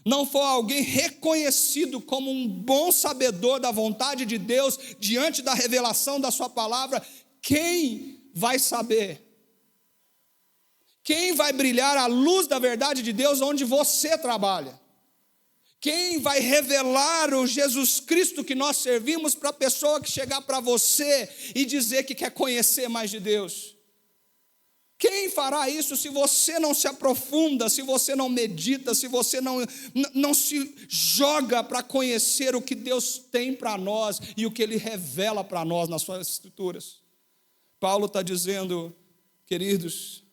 não for alguém reconhecido como um bom sabedor da vontade de Deus diante da revelação da sua palavra, quem vai saber? Quem vai brilhar a luz da verdade de Deus onde você trabalha? Quem vai revelar o Jesus Cristo que nós servimos para a pessoa que chegar para você e dizer que quer conhecer mais de Deus? Quem fará isso se você não se aprofunda, se você não medita, se você não se joga para conhecer o que Deus tem para nós e o que Ele revela para nós nas suas escrituras? Paulo está dizendo: queridos,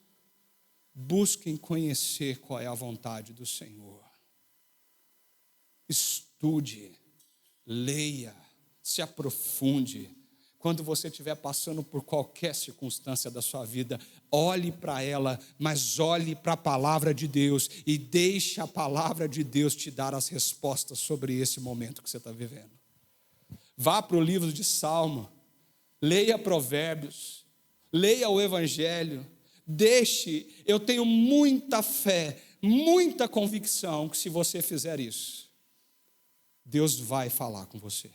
busquem conhecer qual é a vontade do Senhor. Estude, leia, se aprofunde. Quando você estiver passando por qualquer circunstância da sua vida, olhe para ela, mas olhe para a palavra de Deus e deixe a palavra de Deus te dar as respostas sobre esse momento que você está vivendo. Vá para o livro de Salmo, leia Provérbios, leia o Evangelho, eu tenho muita fé, muita convicção que se você fizer isso, Deus vai falar com você.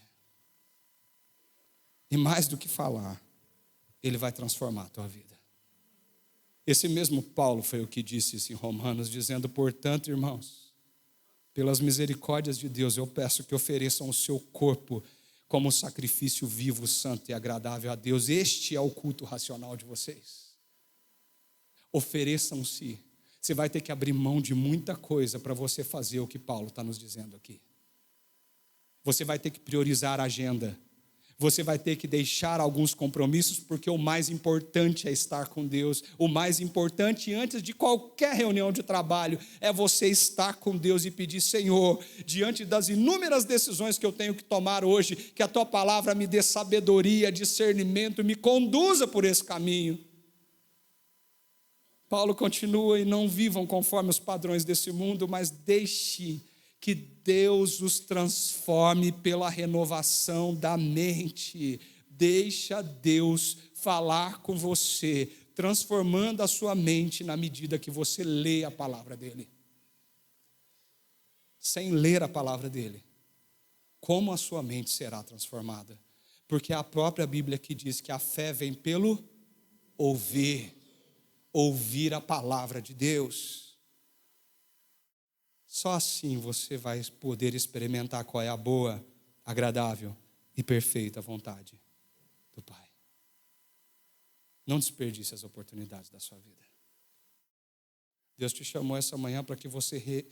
E mais do que falar, Ele vai transformar a tua vida. Esse mesmo Paulo foi o que disse isso em Romanos, dizendo: portanto, irmãos, pelas misericórdias de Deus, eu peço que ofereçam o seu corpo como sacrifício vivo, santo e agradável a Deus. Este é o culto racional de vocês. Ofereçam-se. Você vai ter que abrir mão de muita coisa para você fazer o que Paulo está nos dizendo aqui. Você vai ter que priorizar a agenda. Você vai ter que deixar alguns compromissos, porque o mais importante é estar com Deus. O mais importante, antes de qualquer reunião de trabalho, é você estar com Deus e pedir: Senhor, diante das inúmeras decisões que eu tenho que tomar hoje, que a Tua palavra me dê sabedoria, discernimento, me conduza por esse caminho. Paulo continua: e não vivam conforme os padrões desse mundo, mas deixe que Deus os transforme pela renovação da mente. Deixa Deus falar com você, transformando a sua mente na medida que você lê a palavra dele. Sem ler a palavra dele, como a sua mente será transformada? Porque é a própria Bíblia que diz que a fé vem pelo ouvir a palavra de Deus. Só assim você vai poder experimentar qual é a boa, agradável e perfeita vontade do Pai. Não desperdice as oportunidades da sua vida. Deus te chamou essa manhã para que você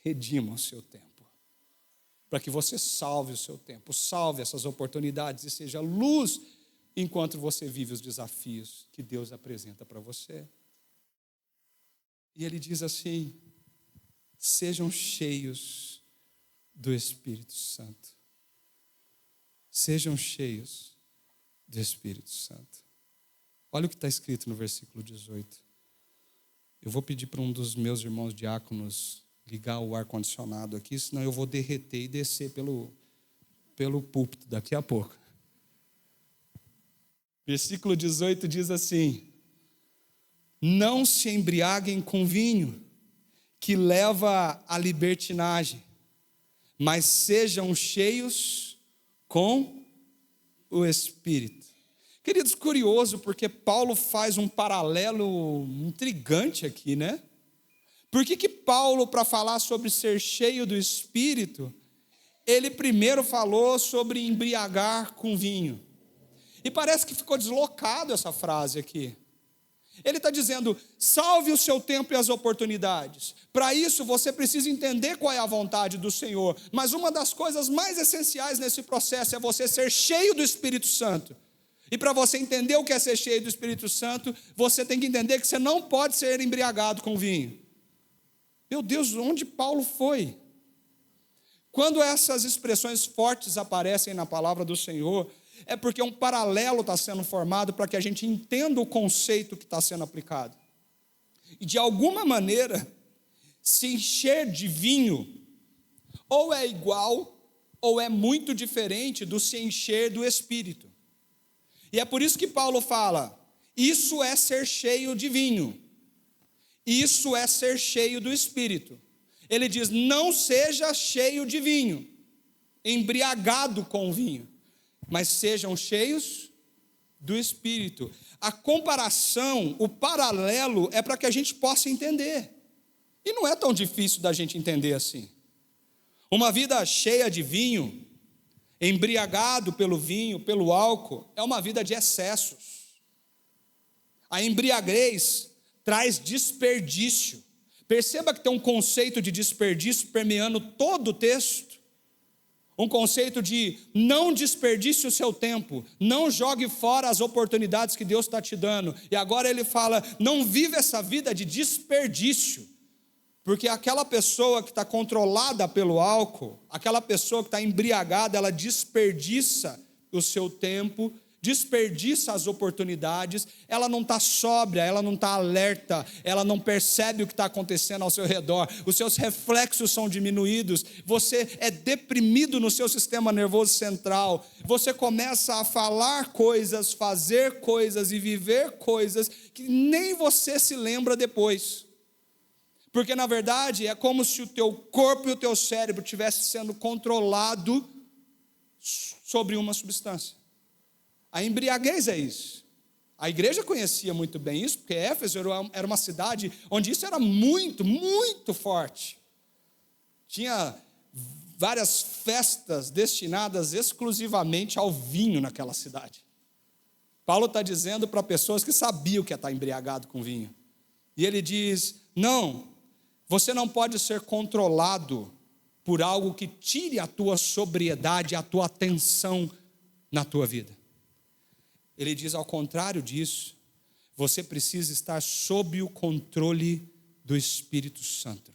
redima o seu tempo. Para que você salve o seu tempo, salve essas oportunidades e seja luz enquanto você vive os desafios que Deus apresenta para você. E Ele diz assim: sejam cheios do Espírito Santo. Sejam cheios do Espírito Santo. Olha o que está escrito no versículo 18. Eu vou pedir para um dos meus irmãos diáconos ligar o ar-condicionado aqui, senão eu vou derreter e descer pelo púlpito daqui a pouco. Versículo 18 diz assim: não se embriaguem com vinho, que leva à libertinagem, mas sejam cheios com o Espírito. Queridos, curioso, porque Paulo faz um paralelo intrigante aqui, né? Por que Paulo, para falar sobre ser cheio do Espírito, ele primeiro falou sobre embriagar com vinho? E parece que ficou deslocado essa frase aqui. Ele está dizendo: salve o seu tempo e as oportunidades. Para isso você precisa entender qual é a vontade do Senhor. Mas uma das coisas mais essenciais nesse processo é você ser cheio do Espírito Santo. E para você entender o que é ser cheio do Espírito Santo, você tem que entender que você não pode ser embriagado com vinho. Meu Deus, onde Paulo foi? Quando essas expressões fortes aparecem na palavra do Senhor, é porque um paralelo está sendo formado para que a gente entenda o conceito que está sendo aplicado. E de alguma maneira, se encher de vinho, ou é igual, ou é muito diferente do se encher do Espírito. E é por isso que Paulo fala: isso é ser cheio de vinho, isso é ser cheio do Espírito. Ele diz: não seja cheio de vinho, embriagado com vinho, mas sejam cheios do Espírito. A comparação, o paralelo é para que a gente possa entender. E não é tão difícil da gente entender assim. Uma vida cheia de vinho, embriagado pelo vinho, pelo álcool, é uma vida de excessos. A embriaguez traz desperdício. Perceba que tem um conceito de desperdício permeando todo o texto. um conceito de não desperdice o seu tempo, não jogue fora as oportunidades que Deus está te dando. E agora ele fala, não viva essa vida de desperdício, porque aquela pessoa que está controlada pelo álcool, aquela pessoa que está embriagada, ela desperdiça o seu tempo, desperdiça as oportunidades, ela não está sóbria, ela não está alerta, ela não percebe o que está acontecendo ao seu redor, os seus reflexos são diminuídos, você é deprimido no seu sistema nervoso central, você começa a falar coisas, fazer coisas e viver coisas que nem você se lembra depois, porque na verdade é como se o teu corpo e o teu cérebro estivessem sendo controlado sobre uma substância. A embriaguez é isso. A igreja conhecia muito bem isso, porque Éfeso era uma cidade onde isso era muito, muito forte. Tinha várias festas destinadas exclusivamente ao vinho naquela cidade. Paulo está dizendo para pessoas que sabiam que ia estar embriagado com vinho. E ele diz, não, você não pode ser controlado por algo que tire a tua sobriedade, a tua atenção na tua vida. Ele diz, ao contrário disso, você precisa estar sob o controle do Espírito Santo.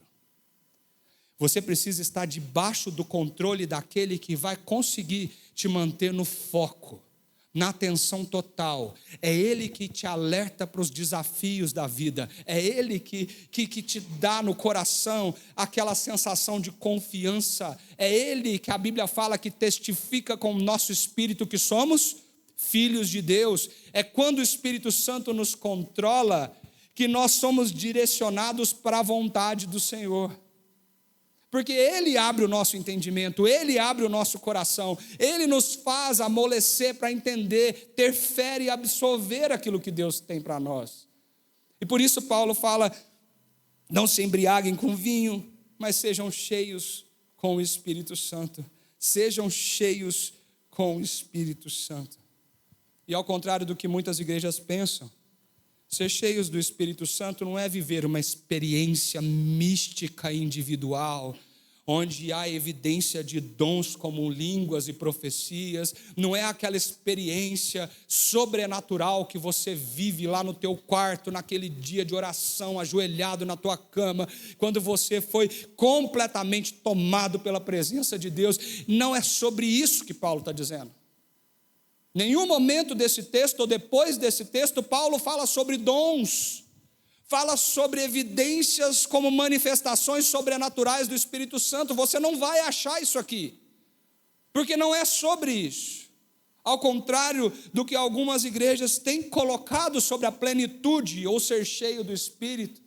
Você precisa estar debaixo do controle daquele que vai conseguir te manter no foco, na atenção total. É Ele que te alerta para os desafios da vida. É Ele que te dá no coração aquela sensação de confiança. É Ele que a Bíblia fala que testifica com o nosso espírito que somos filhos de Deus. É quando o Espírito Santo nos controla que nós somos direcionados para a vontade do Senhor. Porque Ele abre o nosso entendimento, Ele abre o nosso coração, Ele nos faz amolecer para entender, ter fé e absorver aquilo que Deus tem para nós. E por isso Paulo fala, não se embriaguem com vinho, mas sejam cheios com o Espírito Santo. Sejam cheios com o Espírito Santo. E ao contrário do que muitas igrejas pensam, ser cheios do Espírito Santo não é viver uma experiência mística individual, onde há evidência de dons como línguas e profecias, não é aquela experiência sobrenatural que você vive lá no teu quarto, naquele dia de oração, ajoelhado na tua cama, quando você foi completamente tomado pela presença de Deus. Não é sobre isso que Paulo está dizendo. Nenhum momento desse texto, ou depois desse texto, Paulo fala sobre dons, fala sobre evidências como manifestações sobrenaturais do Espírito Santo. Você não vai achar isso aqui, porque não é sobre isso. Ao contrário do que algumas igrejas têm colocado sobre a plenitude, ou ser cheio do Espírito,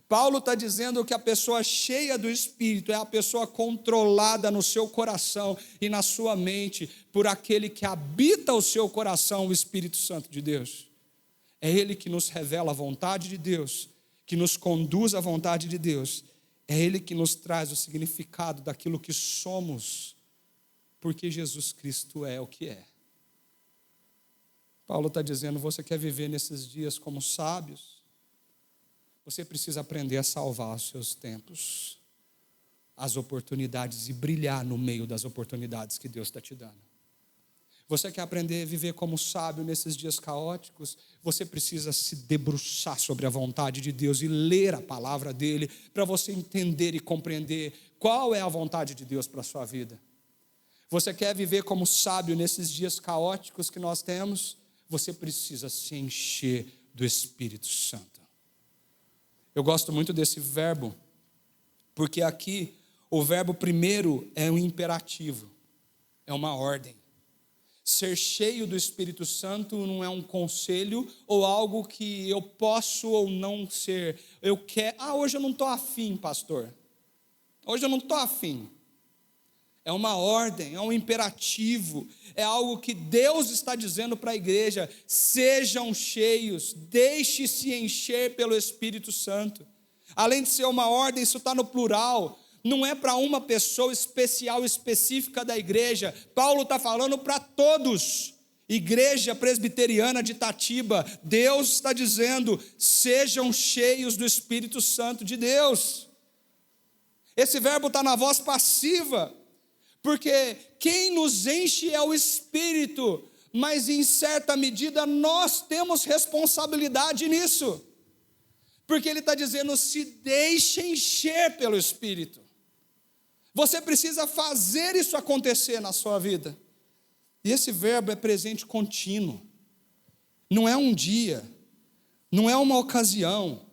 Paulo está dizendo que a pessoa cheia do Espírito é a pessoa controlada no seu coração e na sua mente por aquele que habita o seu coração, o Espírito Santo de Deus. É Ele que nos revela a vontade de Deus, que nos conduz à vontade de Deus. É Ele que nos traz o significado daquilo que somos, porque Jesus Cristo é o que é. Paulo está dizendo, você quer viver nesses dias como sábios? Você precisa aprender a salvar os seus tempos, as oportunidades e brilhar no meio das oportunidades que Deus está te dando. Você quer aprender a viver como sábio nesses dias caóticos? Você precisa se debruçar sobre a vontade de Deus e ler a palavra dEle para você entender e compreender qual é a vontade de Deus para a sua vida. Você quer viver como sábio nesses dias caóticos que nós temos? Você precisa se encher do Espírito Santo. Eu gosto muito desse verbo, porque aqui o verbo primeiro é um imperativo, é uma ordem. Ser cheio do Espírito Santo não é um conselho ou algo que eu posso ou não ser. Eu quero, hoje eu não estou afim, pastor. Hoje eu não estou afim. É uma ordem, é um imperativo, é algo que Deus está dizendo para a igreja: sejam cheios, deixe-se encher pelo Espírito Santo. Além de ser uma ordem, isso está no plural, não é para uma pessoa especial, específica da igreja. Paulo está falando para todos. Igreja Presbiteriana de Itatiba, Deus está dizendo: sejam cheios do Espírito Santo de Deus. Esse verbo está na voz passiva, Porque quem nos enche é o Espírito, mas em certa medida nós temos responsabilidade nisso. Porque ele está dizendo, se deixe encher pelo Espírito. Você precisa fazer isso acontecer na sua vida. E esse verbo é presente contínuo. Não é um dia, não é uma ocasião,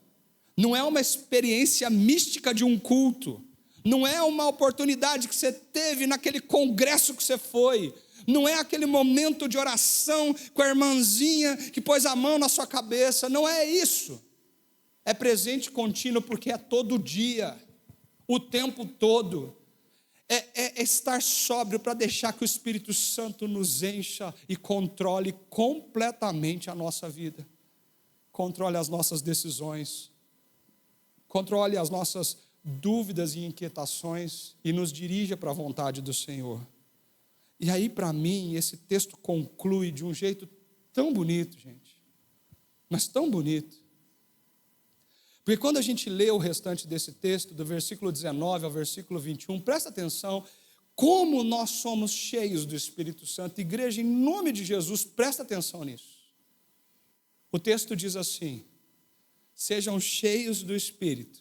não é uma experiência mística de um culto, não é uma oportunidade que você teve naquele congresso que você foi, não é aquele momento de oração com a irmãzinha que pôs a mão na sua cabeça, não é isso. É presente contínuo porque é todo dia, o tempo todo. É estar sóbrio para deixar que o Espírito Santo nos encha e controle completamente a nossa vida. Controle as nossas decisões, controle as nossas dúvidas e inquietações e nos dirija para a vontade do Senhor. E aí, para mim, esse texto conclui de um jeito tão bonito, gente, mas tão bonito. Porque quando a gente lê o restante desse texto, do versículo 19 ao versículo 21, presta atenção como nós somos cheios do Espírito Santo. Igreja, em nome de Jesus, presta atenção nisso. O texto diz assim, sejam cheios do Espírito.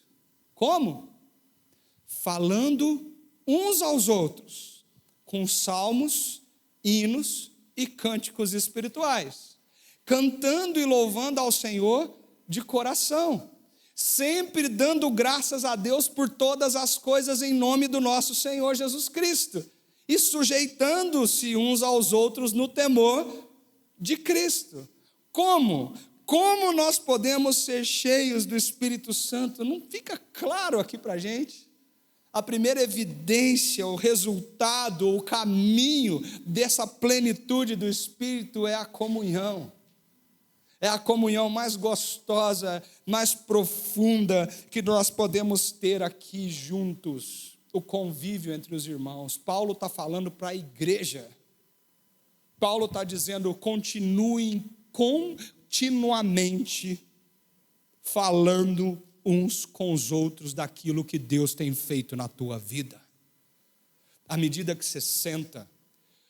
Como? Falando uns aos outros, com salmos, hinos e cânticos espirituais, cantando e louvando ao Senhor de coração, sempre dando graças a Deus por todas as coisas em nome do nosso Senhor Jesus Cristo, e sujeitando-se uns aos outros no temor de Cristo. Como? Como nós podemos ser cheios do Espírito Santo? Não fica claro aqui para a gente? A primeira evidência, o resultado, o caminho dessa plenitude do Espírito é a comunhão. É a comunhão mais gostosa, mais profunda que nós podemos ter aqui juntos. O convívio entre os irmãos. Paulo está falando para a igreja. Paulo está dizendo, continuem continuamente falando uns com os outros daquilo que Deus tem feito na tua vida. À medida que você senta,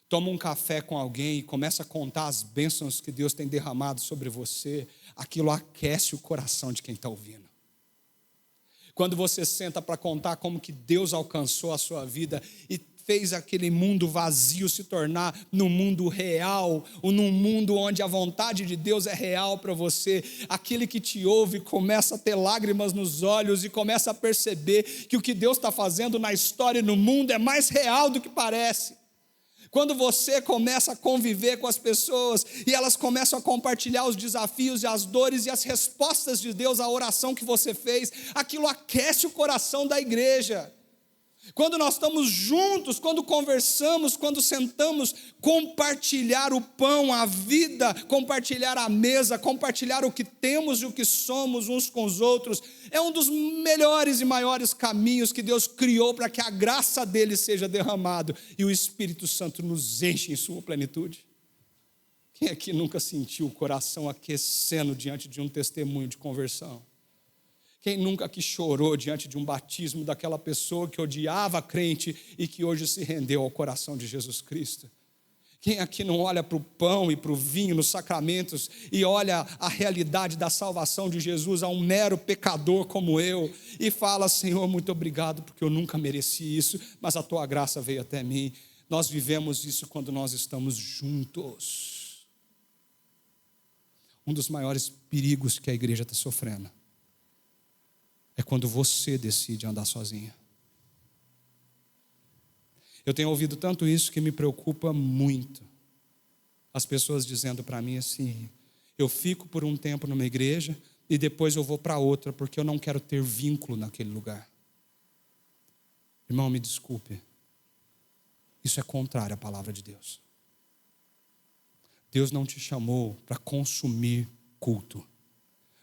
toma um café com alguém e começa a contar as bênçãos que Deus tem derramado sobre você, aquilo aquece o coração de quem está ouvindo. Quando você senta para contar como que Deus alcançou a sua vida e fez aquele mundo vazio se tornar num mundo real, ou num mundo onde a vontade de Deus é real para você, aquele que te ouve começa a ter lágrimas nos olhos e começa a perceber que o que Deus está fazendo na história e no mundo é mais real do que parece. Quando você começa a conviver com as pessoas e elas começam a compartilhar os desafios e as dores e as respostas de Deus à oração que você fez, aquilo aquece o coração da igreja. Quando nós estamos juntos, quando conversamos, quando sentamos, compartilhar o pão, a vida, compartilhar a mesa, compartilhar o que temos e o que somos uns com os outros, é um dos melhores e maiores caminhos que Deus criou para que a graça dele seja derramado e o Espírito Santo nos enche em sua plenitude. Quem aqui nunca sentiu o coração aquecendo diante de um testemunho de conversão? Quem nunca aqui chorou diante de um batismo daquela pessoa que odiava a crente e que hoje se rendeu ao coração de Jesus Cristo? Quem aqui não olha para o pão e para o vinho nos sacramentos e olha a realidade da salvação de Jesus a um mero pecador como eu e fala, Senhor, muito obrigado porque eu nunca mereci isso, mas a tua graça veio até mim. Nós vivemos isso quando nós estamos juntos. Um dos maiores perigos que a igreja está sofrendo é quando você decide andar sozinha. Eu tenho ouvido tanto isso que me preocupa muito. As pessoas dizendo para mim assim, eu fico por um tempo numa igreja e depois eu vou para outra porque eu não quero ter vínculo naquele lugar. Irmão, me desculpe. Isso é contrário à palavra de Deus. Deus não te chamou para consumir culto.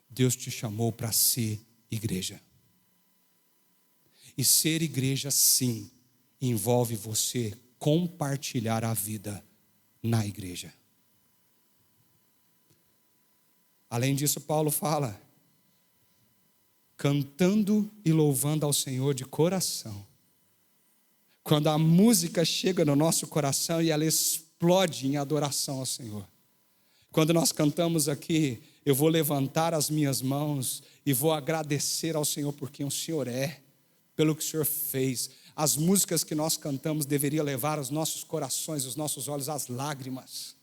Deus te chamou para ser igreja. E ser igreja, sim, envolve você compartilhar a vida na igreja. Além disso, Paulo fala, cantando e louvando ao Senhor de coração, Quando a música chega no nosso coração e ela explode em adoração ao Senhor. Quando nós cantamos aqui, eu vou levantar as minhas mãos e vou agradecer ao Senhor por quem o Senhor é, pelo que o Senhor fez. As músicas que nós cantamos deveriam levar os nossos corações, os nossos olhos às lágrimas,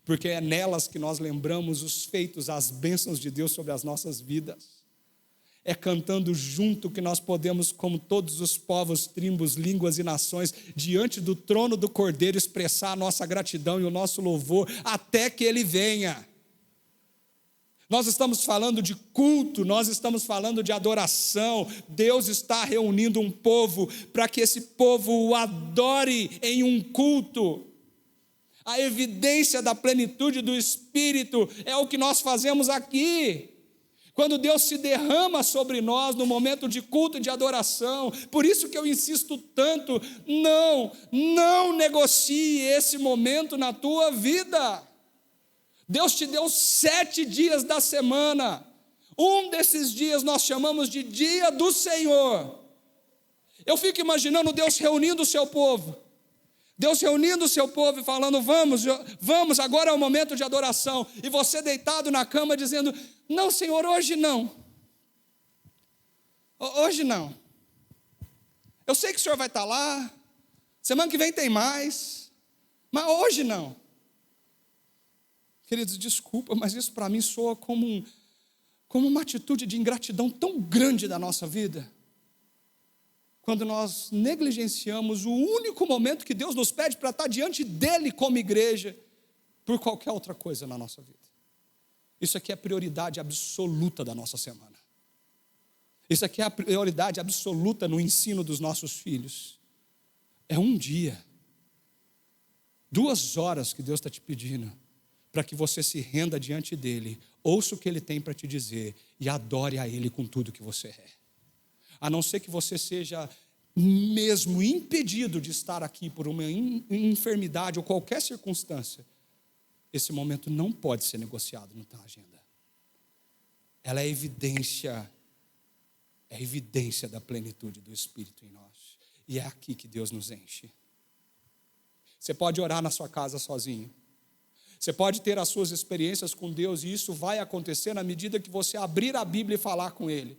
porque é nelas que nós lembramos os feitos, as bênçãos de Deus sobre as nossas vidas. É cantando junto que nós podemos, como todos os povos, tribos, línguas e nações, diante do trono do Cordeiro, expressar a nossa gratidão e o nosso louvor até que Ele venha. Nós estamos falando de culto, nós estamos falando de adoração. Deus está reunindo um povo para que esse povo o adore em um culto. A evidência da plenitude do Espírito é o que nós fazemos aqui. Quando Deus se derrama sobre nós no momento de culto e de adoração. Por isso que eu insisto tanto, não negocie esse momento na tua vida. Deus te deu 7 dias da semana. Um desses dias nós chamamos de dia do Senhor. Eu fico imaginando Deus reunindo o seu povo. Deus reunindo o seu povo e falando, vamos, agora é o momento de adoração. E você deitado na cama dizendo, não, Senhor, hoje não. Hoje não. Eu sei que o Senhor vai estar lá, semana que vem tem mais, mas hoje não. Queridos, desculpa, mas isso para mim soa como uma atitude de ingratidão tão grande da nossa vida. Quando nós negligenciamos o único momento que Deus nos pede para estar diante dEle como igreja, por qualquer outra coisa na nossa vida. Isso aqui é a prioridade absoluta da nossa semana. Isso aqui é a prioridade absoluta no ensino dos nossos filhos. É um dia, 2 horas que Deus está te pedindo, para que você se renda diante dEle, ouça o que Ele tem para te dizer e adore a Ele com tudo que você é. A não ser que você seja mesmo impedido de estar aqui por uma enfermidade ou qualquer circunstância, esse momento não pode ser negociado na tua agenda. Ela é evidência da plenitude do Espírito em nós. E é aqui que Deus nos enche. Você pode orar na sua casa sozinho. Você pode ter as suas experiências com Deus e isso vai acontecer na medida que você abrir a Bíblia e falar com Ele.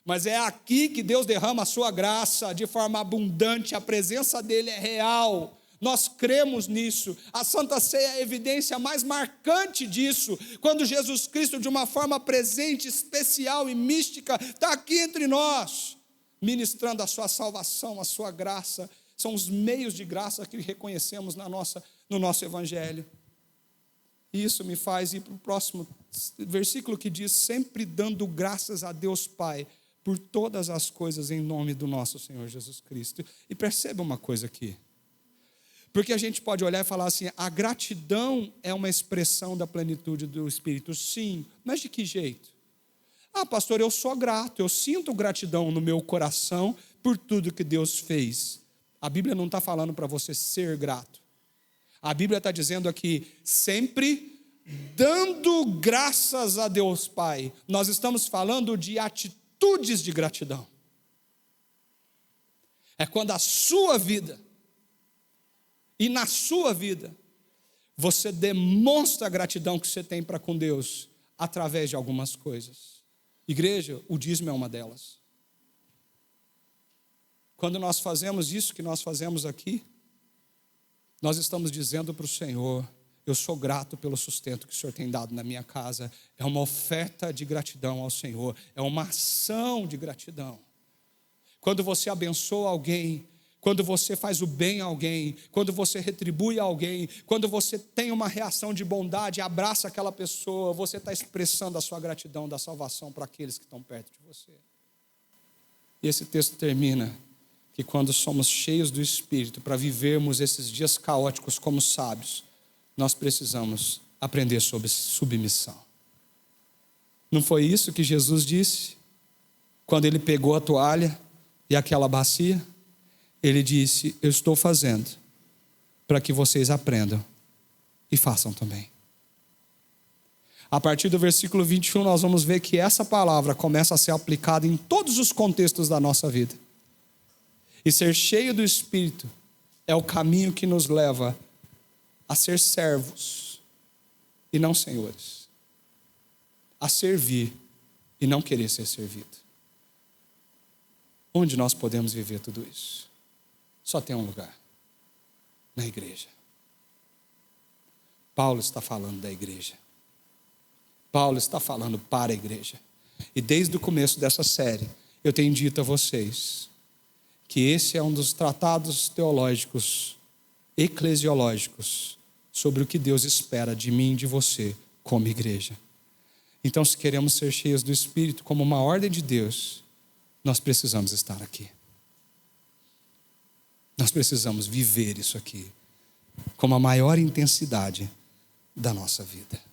Mas é aqui que Deus derrama a sua graça de forma abundante, a presença dEle é real, nós cremos nisso. A Santa Ceia é a evidência mais marcante disso, quando Jesus Cristo, de uma forma presente, especial e mística, está aqui entre nós, ministrando a sua salvação, a sua graça. São os meios de graça que reconhecemos no nosso Evangelho. E isso me faz ir para o próximo versículo que diz, sempre dando graças a Deus Pai, por todas as coisas em nome do nosso Senhor Jesus Cristo. E perceba uma coisa aqui. Porque a gente pode olhar e falar assim, a gratidão é uma expressão da plenitude do Espírito. Sim, mas de que jeito? Ah, pastor, eu sou grato, eu sinto gratidão no meu coração por tudo que Deus fez. A Bíblia não está falando para você ser grato. A Bíblia está dizendo aqui, sempre dando graças a Deus Pai. Nós estamos falando de atitudes de gratidão. É quando a sua vida, e na sua vida, você demonstra a gratidão que você tem para com Deus, através de algumas coisas. Igreja, o dízimo é uma delas. Quando nós fazemos isso que nós fazemos aqui, nós estamos dizendo para o Senhor, eu sou grato pelo sustento que o Senhor tem dado na minha casa. É uma oferta de gratidão ao Senhor. É uma ação de gratidão. Quando você abençoa alguém, quando você faz o bem a alguém, quando você retribui a alguém, quando você tem uma reação de bondade, abraça aquela pessoa, você está expressando a sua gratidão da salvação para aqueles que estão perto de você. E esse texto termina que quando somos cheios do Espírito para vivermos esses dias caóticos como sábios, nós precisamos aprender sobre submissão. Não foi isso que Jesus disse? Quando ele pegou a toalha e aquela bacia, ele disse, eu estou fazendo para que vocês aprendam e façam também. A partir do versículo 21, nós vamos ver que essa palavra começa a ser aplicada em todos os contextos da nossa vida. E ser cheio do Espírito é o caminho que nos leva a ser servos e não senhores. A servir e não querer ser servido. Onde nós podemos viver tudo isso? Só tem um lugar: na igreja. Paulo está falando da igreja. Paulo está falando para a igreja. E desde o começo dessa série, eu tenho dito a vocês que esse é um dos tratados teológicos, eclesiológicos, sobre o que Deus espera de mim e de você como igreja. Então, se queremos ser cheios do Espírito como uma ordem de Deus, nós precisamos estar aqui. Nós precisamos viver isso aqui como a maior intensidade da nossa vida.